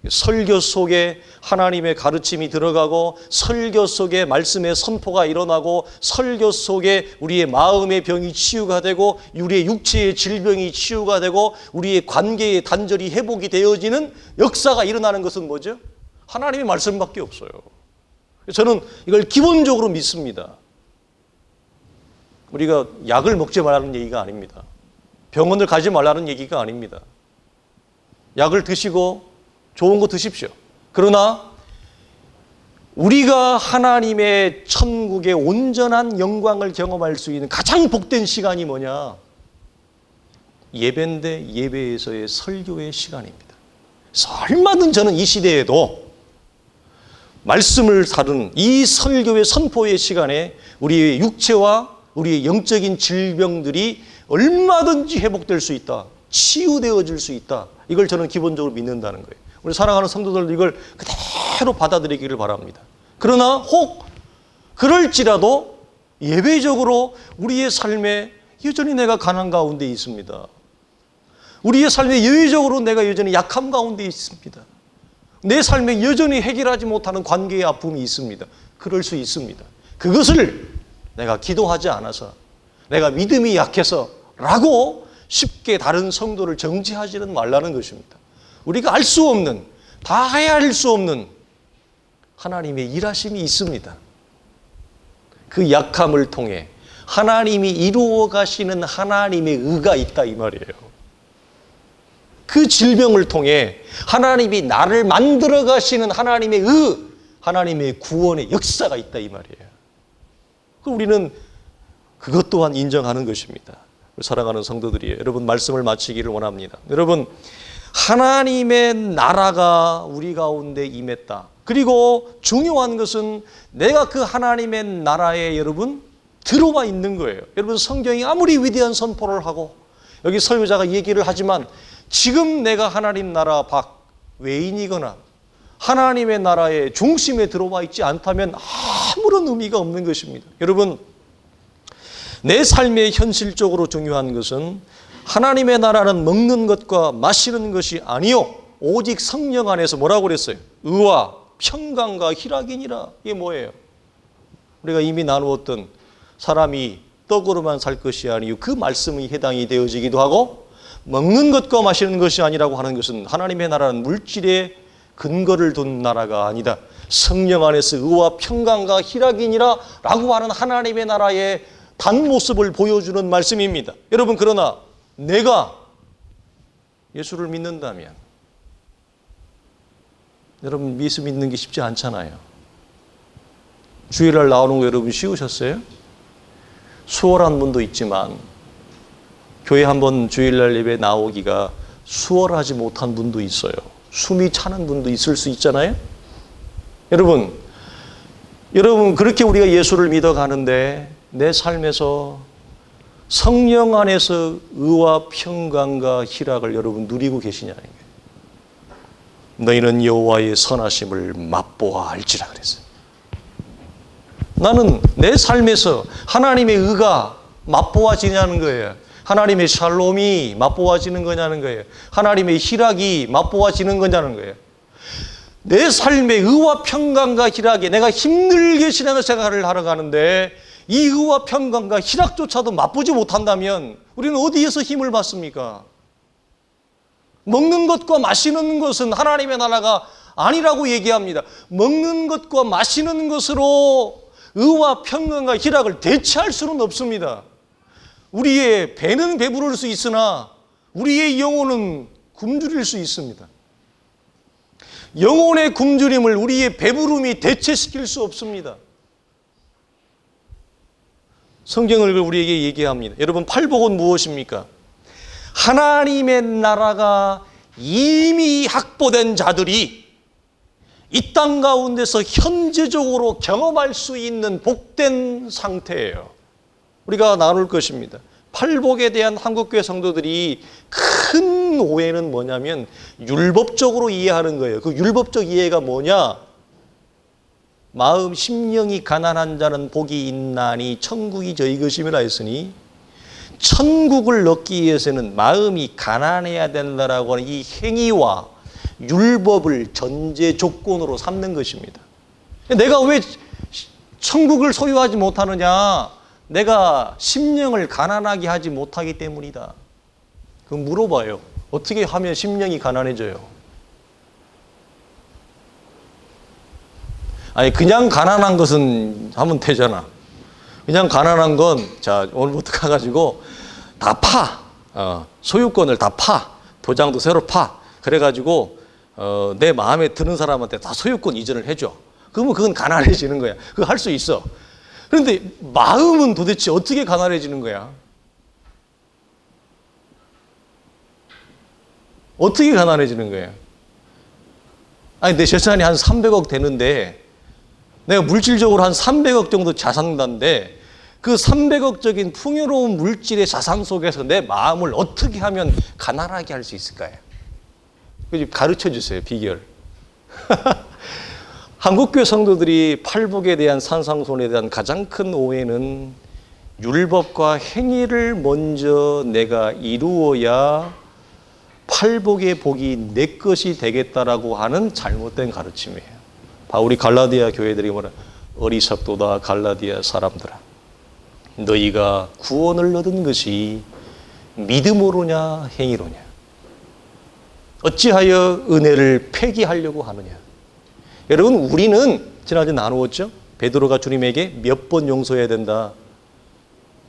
설교 속에 하나님의 가르침이 들어가고 설교 속에 말씀의 선포가 일어나고 설교 속에 우리의 마음의 병이 치유가 되고 우리의 육체의 질병이 치유가 되고 우리의 관계의 단절이 회복이 되어지는 역사가 일어나는 것은 뭐죠? 하나님의 말씀밖에 없어요. 저는 이걸 기본적으로 믿습니다. 우리가 약을 먹지 말라는 얘기가 아닙니다. 병원을 가지 말라는 얘기가 아닙니다. 약을 드시고 좋은 거 드십시오. 그러나 우리가 하나님의 천국의 온전한 영광을 경험할 수 있는 가장 복된 시간이 뭐냐? 예배인데 예배에서의 설교의 시간입니다. 얼마든 저는 이 시대에도 말씀을 다루는 이 설교의 선포의 시간에 우리의 육체와 우리의 영적인 질병들이 얼마든지 회복될 수 있다. 치유되어질 수 있다. 이걸 저는 기본적으로 믿는다는 거예요. 우리 사랑하는 성도들 이걸 그대로 받아들이기를 바랍니다. 그러나 혹 그럴지라도 예배적으로 우리의 삶에 여전히 내가 가난 가운데 있습니다. 우리의 삶에 예외적으로 내가 여전히 약함 가운데 있습니다. 내 삶에 여전히 해결하지 못하는 관계의 아픔이 있습니다. 그럴 수 있습니다. 그것을 내가 기도하지 않아서 내가 믿음이 약해서 라고 쉽게 다른 성도를 정죄하지는 말라는 것입니다. 우리가 알 수 없는, 다 헤아릴 수 없는 하나님의 일하심이 있습니다. 그 약함을 통해 하나님이 이루어 가시는 하나님의 의가 있다 이 말이에요. 그 질병을 통해 하나님이 나를 만들어 가시는 하나님의 의, 하나님의 구원의 역사가 있다 이 말이에요. 우리는 그것 또한 인정하는 것입니다. 사랑하는 성도들이에요. 여러분 말씀을 마치기를 원합니다. 여러분 하나님의 나라가 우리 가운데 임했다. 그리고 중요한 것은 내가 그 하나님의 나라에 여러분 들어와 있는 거예요. 여러분 성경이 아무리 위대한 선포를 하고 여기 설교자가 얘기를 하지만 지금 내가 하나님 나라 밖 외인이거나 하나님의 나라의 중심에 들어와 있지 않다면 아무런 의미가 없는 것입니다. 여러분 내 삶에 현실적으로 중요한 것은 하나님의 나라는 먹는 것과 마시는 것이 아니요 오직 성령 안에서 뭐라고 그랬어요? 의와 평강과 희락이니라. 이게 뭐예요? 우리가 이미 나누었던 사람이 떡으로만 살 것이 아니요 그 말씀이 해당이 되어지기도 하고 먹는 것과 마시는 것이 아니라고 하는 것은 하나님의 나라는 물질에 근거를 둔 나라가 아니다. 성령 안에서 의와 평강과 희락이니라 라고 하는 하나님의 나라의 단모습을 보여주는 말씀입니다. 여러분 그러나 내가 예수를 믿는다면 여러분 예수 믿는 게 쉽지 않잖아요. 주일날 나오는 거 여러분 쉬우셨어요? 수월한 분도 있지만 교회 한번 주일날 예배 나오기가 수월하지 못한 분도 있어요. 숨이 차는 분도 있을 수 있잖아요. 여러분 그렇게 우리가 예수를 믿어가는데 내 삶에서 성령 안에서 의와 평강과 희락을 여러분 누리고 계시냐는 거예요. 너희는 여호와의 선하심을 맛보아 알지라 그랬어요. 나는 내 삶에서 하나님의 의가 맛보아지냐는 거예요. 하나님의 샬롬이 맛보아지는 거냐는 거예요. 하나님의 희락이 맛보아지는 거냐는 거예요. 내 삶의 의와 평강과 희락에 내가 힘들게 신앙생활을 하러 가는데 이 의와 평강과 희락조차도 맛보지 못한다면 우리는 어디에서 힘을 받습니까? 먹는 것과 마시는 것은 하나님의 나라가 아니라고 얘기합니다. 먹는 것과 마시는 것으로 의와 평강과 희락을 대체할 수는 없습니다. 우리의 배는 배부를 수 있으나 우리의 영혼은 굶주릴 수 있습니다. 영혼의 굶주림을 우리의 배부름이 대체시킬 수 없습니다. 성경을 우리에게 얘기합니다. 여러분, 팔복은 무엇입니까? 하나님의 나라가 이미 확보된 자들이 이 땅 가운데서 현재적으로 경험할 수 있는 복된 상태예요. 우리가 나눌 것입니다. 팔복에 대한 한국교회 성도들이 큰 오해는 뭐냐면 율법적으로 이해하는 거예요. 그 율법적 이해가 뭐냐? 마음 심령이 가난한 자는 복이 있나니 천국이 저희 것임이라 했으니, 천국을 얻기 위해서는 마음이 가난해야 된다라고 하는 이 행위와 율법을 전제 조건으로 삼는 것입니다. 내가 왜 천국을 소유하지 못하느냐? 내가 심령을 가난하게 하지 못하기 때문이다. 그럼 물어봐요. 어떻게 하면 심령이 가난해져요? 아니, 그냥 가난한 것은 하면 되잖아. 그냥 가난한 건, 자, 오늘부터 가가지고 다 파. 소유권을 다 파. 도장도 새로 파. 그래가지고, 내 마음에 드는 사람한테 다 소유권 이전을 해줘. 그러면 그건 가난해지는 거야. 그거 할 수 있어. 그런데 마음은 도대체 어떻게 가난해지는 거야? 어떻게 가난해지는 거야? 아니, 내 재산이 한 300억 되는데, 내가 물질적으로 한 300억 정도 자산단데, 그 300억적인 풍요로운 물질의 자산 속에서 내 마음을 어떻게 하면 가난하게 할 수 있을까요? 가르쳐 주세요, 비결. 한국교회 성도들이 팔복에 대한 산상손에 대한 가장 큰 오해는 율법과 행위를 먼저 내가 이루어야 팔복의 복이 내 것이 되겠다라고 하는 잘못된 가르침이에요. 바울이 갈라디아 교회들이 뭐라, 어리석도다 갈라디아 사람들아, 너희가 구원을 얻은 것이 믿음으로냐 행위로냐, 어찌하여 은혜를 폐기하려고 하느냐. 여러분, 우리는 지난주에 나누었죠? 베드로가 주님에게 몇 번 용서해야 된다?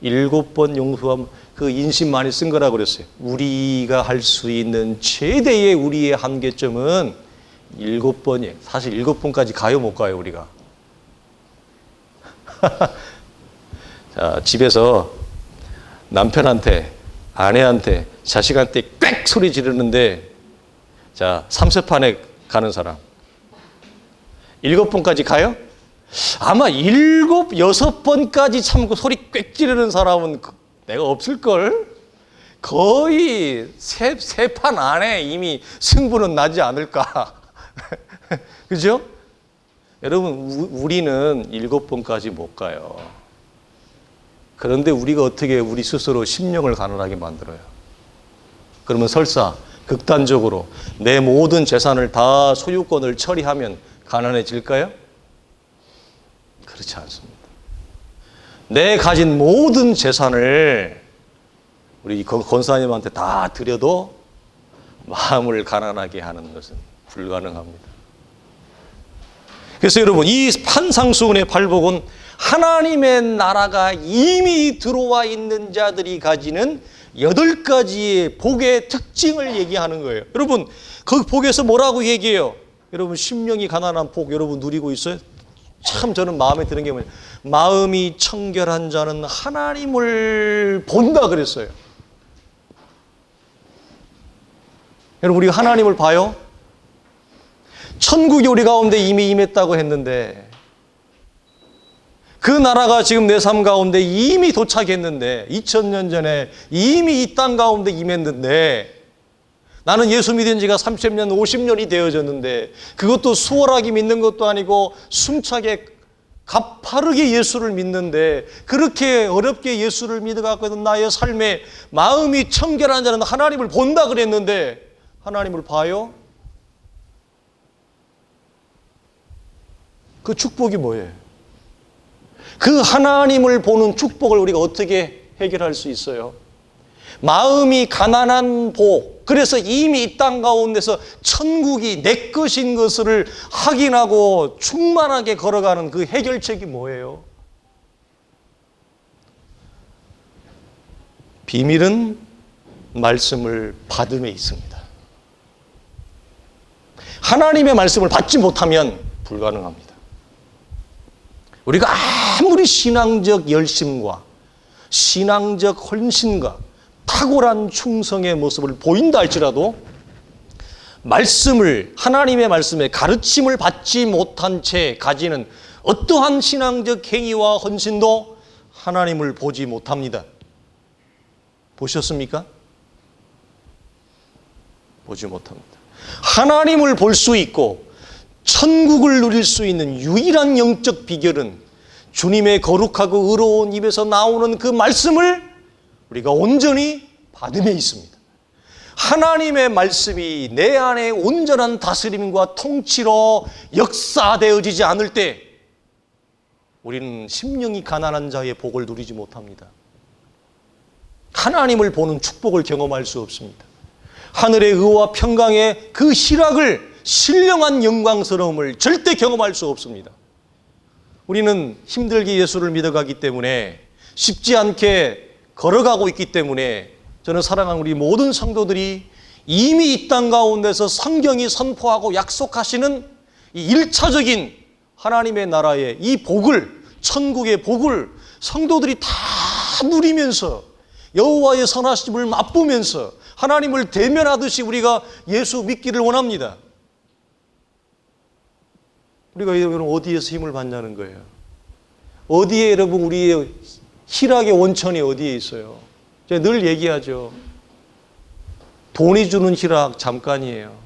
7번 용서하면 그 인심 많이 쓴 거라고 그랬어요. 우리가 할 수 있는 최대의 우리의 한계점은 7번이에요. 사실 7번까지 가요, 못 가요, 우리가? 자, 집에서 남편한테, 아내한테, 자식한테 꽥 소리 지르는데, 자, 3세판에 가는 사람. 7번까지 가요? 아마 7, 6번까지 참고 소리 꽥 지르는 사람은 내가 없을걸? 거의 세 판 안에 이미 승부는 나지 않을까. 그죠? 여러분, 우리는 7번까지 못 가요. 그런데 우리가 어떻게 우리 스스로 심령을 가난하게 만들어요? 그러면 설사 극단적으로 내 모든 재산을 다 소유권을 처리하면 가난해질까요? 그렇지 않습니다. 내 가진 모든 재산을 우리 권사님한테 다 드려도 마음을 가난하게 하는 것은 불가능합니다. 그래서 여러분, 이 판상수훈의 팔복은 하나님의 나라가 이미 들어와 있는 자들이 가지는 8가지의 복의 특징을 얘기하는 거예요. 여러분, 그 복에서 뭐라고 얘기해요? 여러분, 심령이 가난한 복 여러분 누리고 있어요? 참 저는 마음에 드는 게 뭐냐, 마음이 청결한 자는 하나님을 본다 그랬어요. 여러분, 우리가 하나님을 봐요? 천국이 우리 가운데 이미 임했다고 했는데, 그 나라가 지금 내 삶 가운데 이미 도착했는데, 2000년 전에 이미 이 땅 가운데 임했는데, 나는 예수 믿은 지가 30년, 50년이 되어졌는데, 그것도 수월하게 믿는 것도 아니고 숨차게 가파르게 예수를 믿는데, 그렇게 어렵게 예수를 믿어갖고 나의 삶에 마음이 청결한 자는 하나님을 본다 그랬는데, 하나님을 봐요? 그 축복이 뭐예요? 그 하나님을 보는 축복을 우리가 어떻게 해결할 수 있어요? 마음이 가난한 복, 그래서 이미 이 땅 가운데서 천국이 내 것인 것을 확인하고 충만하게 걸어가는 그 해결책이 뭐예요? 비밀은 말씀을 받음에 있습니다. 하나님의 말씀을 받지 못하면 불가능합니다. 우리가 아무리 신앙적 열심과 신앙적 헌신과 탁월한 충성의 모습을 보인다 할지라도 하나님의 말씀에 가르침을 받지 못한 채 가지는 어떠한 신앙적 행위와 헌신도 하나님을 보지 못합니다. 보셨습니까? 보지 못합니다. 하나님을 볼 수 있고 천국을 누릴 수 있는 유일한 영적 비결은 주님의 거룩하고 의로운 입에서 나오는 그 말씀을 우리가 온전히 받음에 있습니다. 하나님의 말씀이 내 안에 온전한 다스림과 통치로 역사되어지지 않을 때 우리는 심령이 가난한 자의 복을 누리지 못합니다. 하나님을 보는 축복을 경험할 수 없습니다. 하늘의 의와 평강의 그 희락을, 신령한 영광스러움을 절대 경험할 수 없습니다. 우리는 힘들게 예수를 믿어가기 때문에, 쉽지 않게 걸어가고 있기 때문에 저는 사랑하는 우리 모든 성도들이 이미 이 땅 가운데서 성경이 선포하고 약속하시는 이 일차적인 하나님의 나라의 이 복을, 천국의 복을 성도들이 다 누리면서 여호와의 선하심을 맛보면서 하나님을 대면하듯이 우리가 예수 믿기를 원합니다. 우리가 여러분 어디에서 힘을 받냐는 거예요. 어디에 여러분 우리의 희락의 원천이 어디에 있어요? 제가 늘 얘기하죠. 돈이 주는 희락 잠깐이에요.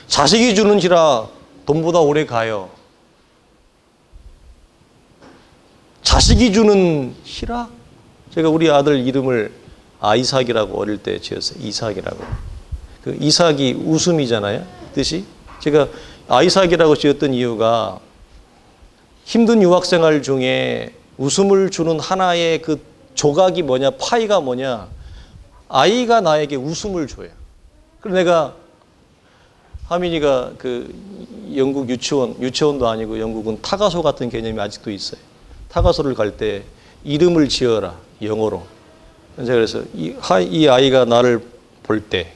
자식이 주는 희락 돈보다 오래 가요. 자식이 주는 희락? 제가 우리 아들 이름을 아이삭이라고 어릴 때 지었어요. 이삭이라고. 그 이삭이 웃음이잖아요. 뜻이. 제가 아이삭이라고 지었던 이유가 힘든 유학생활 중에 웃음을 주는 하나의 그 조각이 뭐냐, 파이가 뭐냐, 아이가 나에게 웃음을 줘요. 그래서 내가 하민이가 그 영국 유치원도 아니고 영국은 타가소 같은 개념이 아직도 있어요. 타가소를 갈 때 이름을 지어라, 영어로. 그래서 이 아이가 나를 볼 때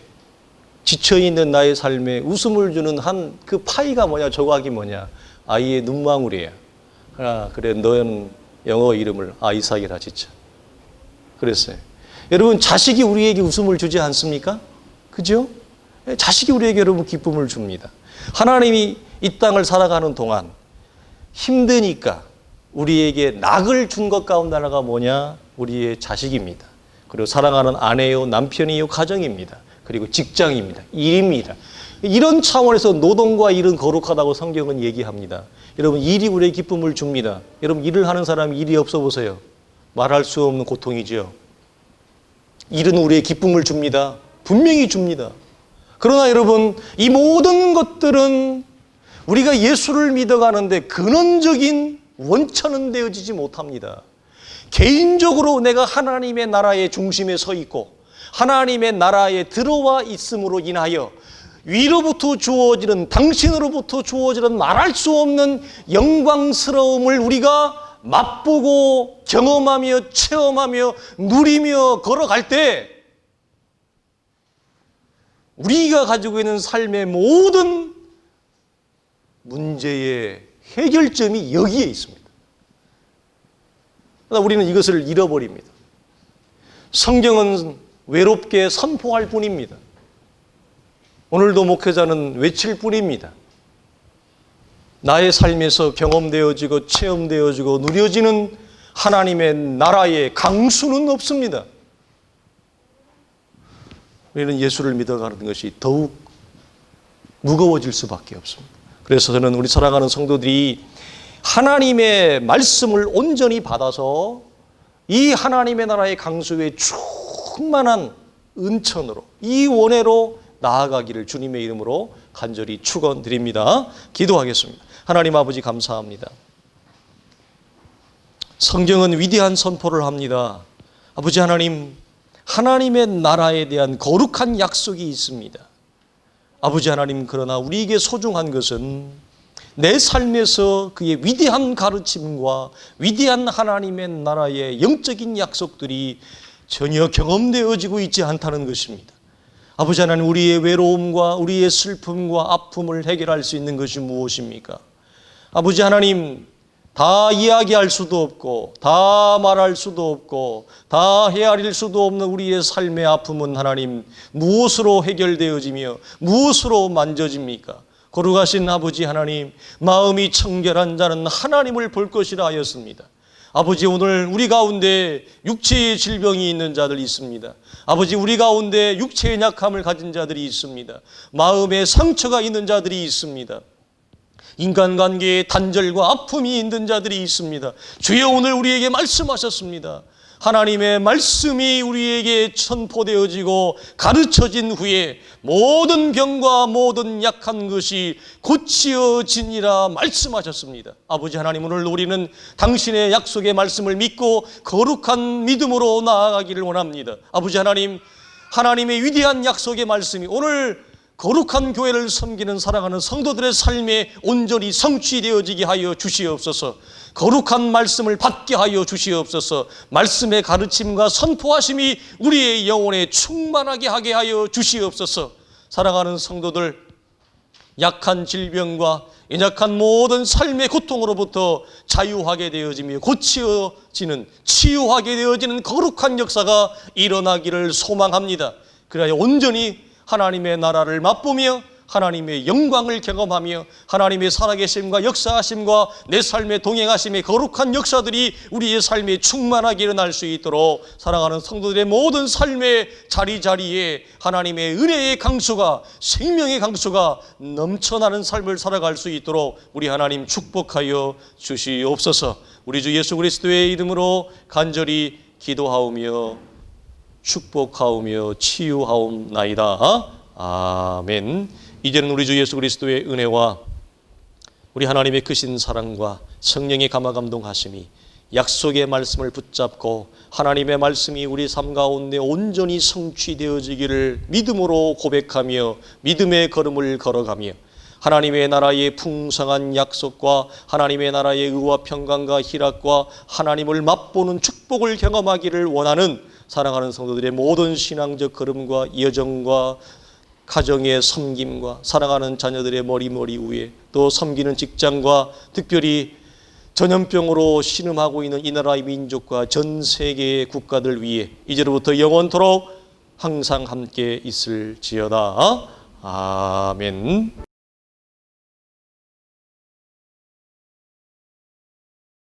지쳐있는 나의 삶에 웃음을 주는 한 그 파이가 뭐냐, 조각이 뭐냐, 아이의 눈망울이에요. 그래, 너는 영어 이름을 아이삭이라 짓자. 그랬어요. 여러분, 자식이 우리에게 웃음을 주지 않습니까? 그죠? 자식이 우리에게 여러분 기쁨을 줍니다. 하나님이 이 땅을 살아가는 동안 힘드니까 우리에게 낙을 준 것 가운데 하나가 뭐냐? 우리의 자식입니다. 그리고 사랑하는 아내요, 남편이요, 가정입니다. 그리고 직장입니다. 일입니다. 이런 차원에서 노동과 일은 거룩하다고 성경은 얘기합니다. 여러분, 일이 우리의 기쁨을 줍니다. 여러분, 일을 하는 사람이 일이 없어 보세요. 말할 수 없는 고통이죠. 일은 우리의 기쁨을 줍니다. 분명히 줍니다. 그러나 여러분, 이 모든 것들은 우리가 예수를 믿어가는데 근원적인 원천은 되어지지 못합니다. 개인적으로 내가 하나님의 나라의 중심에 서 있고 하나님의 나라에 들어와 있음으로 인하여 위로부터 주어지는, 당신으로부터 주어지는 말할 수 없는 영광스러움을 우리가 맛보고 경험하며 체험하며 누리며 걸어갈 때 우리가 가지고 있는 삶의 모든 문제의 해결점이 여기에 있습니다. 그러나 우리는 이것을 잃어버립니다. 성경은 외롭게 선포할 뿐입니다. 오늘도 목회자는 외칠 뿐입니다. 나의 삶에서 경험되어지고 체험되어지고 누려지는 하나님의 나라의 강수는 없습니다. 우리는 예수를 믿어가는 것이 더욱 무거워질 수밖에 없습니다. 그래서 저는 우리 사랑하는 성도들이 하나님의 말씀을 온전히 받아서 이 하나님의 나라의 강수의 충만한 은천으로, 이 원회로 나아가기를 주님의 이름으로 간절히 축원드립니다. 기도하겠습니다. 하나님 아버지 감사합니다. 성경은 위대한 선포를 합니다. 아버지 하나님, 하나님의 나라에 대한 거룩한 약속이 있습니다. 아버지 하나님, 그러나 우리에게 소중한 것은 내 삶에서 그의 위대한 가르침과 위대한 하나님의 나라의 영적인 약속들이 전혀 경험되어지고 있지 않다는 것입니다. 아버지 하나님, 우리의 외로움과 우리의 슬픔과 아픔을 해결할 수 있는 것이 무엇입니까? 아버지 하나님, 다 이야기할 수도 없고 다 말할 수도 없고 다 헤아릴 수도 없는 우리의 삶의 아픔은 하나님 무엇으로 해결되어지며 무엇으로 만져집니까? 거룩하신 아버지 하나님, 마음이 청결한 자는 하나님을 볼 것이라 하였습니다. 아버지, 오늘 우리 가운데 육체의 질병이 있는 자들이 있습니다. 아버지, 우리 가운데 육체의 약함을 가진 자들이 있습니다. 마음에 상처가 있는 자들이 있습니다. 인간관계에 단절과 아픔이 있는 자들이 있습니다. 주여, 오늘 우리에게 말씀하셨습니다. 하나님의 말씀이 우리에게 선포되어지고 가르쳐진 후에 모든 병과 모든 약한 것이 고치어지니라 말씀하셨습니다. 아버지 하나님, 오늘 우리는 당신의 약속의 말씀을 믿고 거룩한 믿음으로 나아가기를 원합니다. 아버지 하나님, 하나님의 위대한 약속의 말씀이 오늘 거룩한 교회를 섬기는 사랑하는 성도들의 삶에 온전히 성취되어지게 하여 주시옵소서. 거룩한 말씀을 받게 하여 주시옵소서. 말씀의 가르침과 선포하심이 우리의 영혼에 충만하게 하게 하여 주시옵소서. 사랑하는 성도들, 약한 질병과 연약한 모든 삶의 고통으로부터 자유하게 되어지며 고치어지는, 치유하게 되어지는 거룩한 역사가 일어나기를 소망합니다. 그래야 온전히 하나님의 나라를 맛보며 하나님의 영광을 경험하며 하나님의 살아계심과 역사하심과 내 삶에 동행하심의 거룩한 역사들이 우리의 삶에 충만하게 일어날 수 있도록 사랑하는 성도들의 모든 삶의 자리자리에 하나님의 은혜의 강수가, 생명의 강수가 넘쳐나는 삶을 살아갈 수 있도록 우리 하나님 축복하여 주시옵소서. 우리 주 예수 그리스도의 이름으로 간절히 기도하오며 축복하오며 치유하옵나이다. 아멘. 이제는 우리 주 예수 그리스도의 은혜와 우리 하나님의 크신 사랑과 성령의 감화감동하심이 약속의 말씀을 붙잡고 하나님의 말씀이 우리 삶 가운데 온전히 성취되어지기를 믿음으로 고백하며 믿음의 걸음을 걸어가며 하나님의 나라의 풍성한 약속과 하나님의 나라의 의와 평강과 희락과 하나님을 맛보는 축복을 경험하기를 원하는 사랑하는 성도들의 모든 신앙적 걸음과 여정과 가정의 섬김과 사랑하는 자녀들의 머리 위에 또 섬기는 직장과 특별히 전염병으로 신음하고 있는 이 나라의 민족과 전 세계의 국가들 위에 이제로부터 영원토록 항상 함께 있을지어다. 아멘.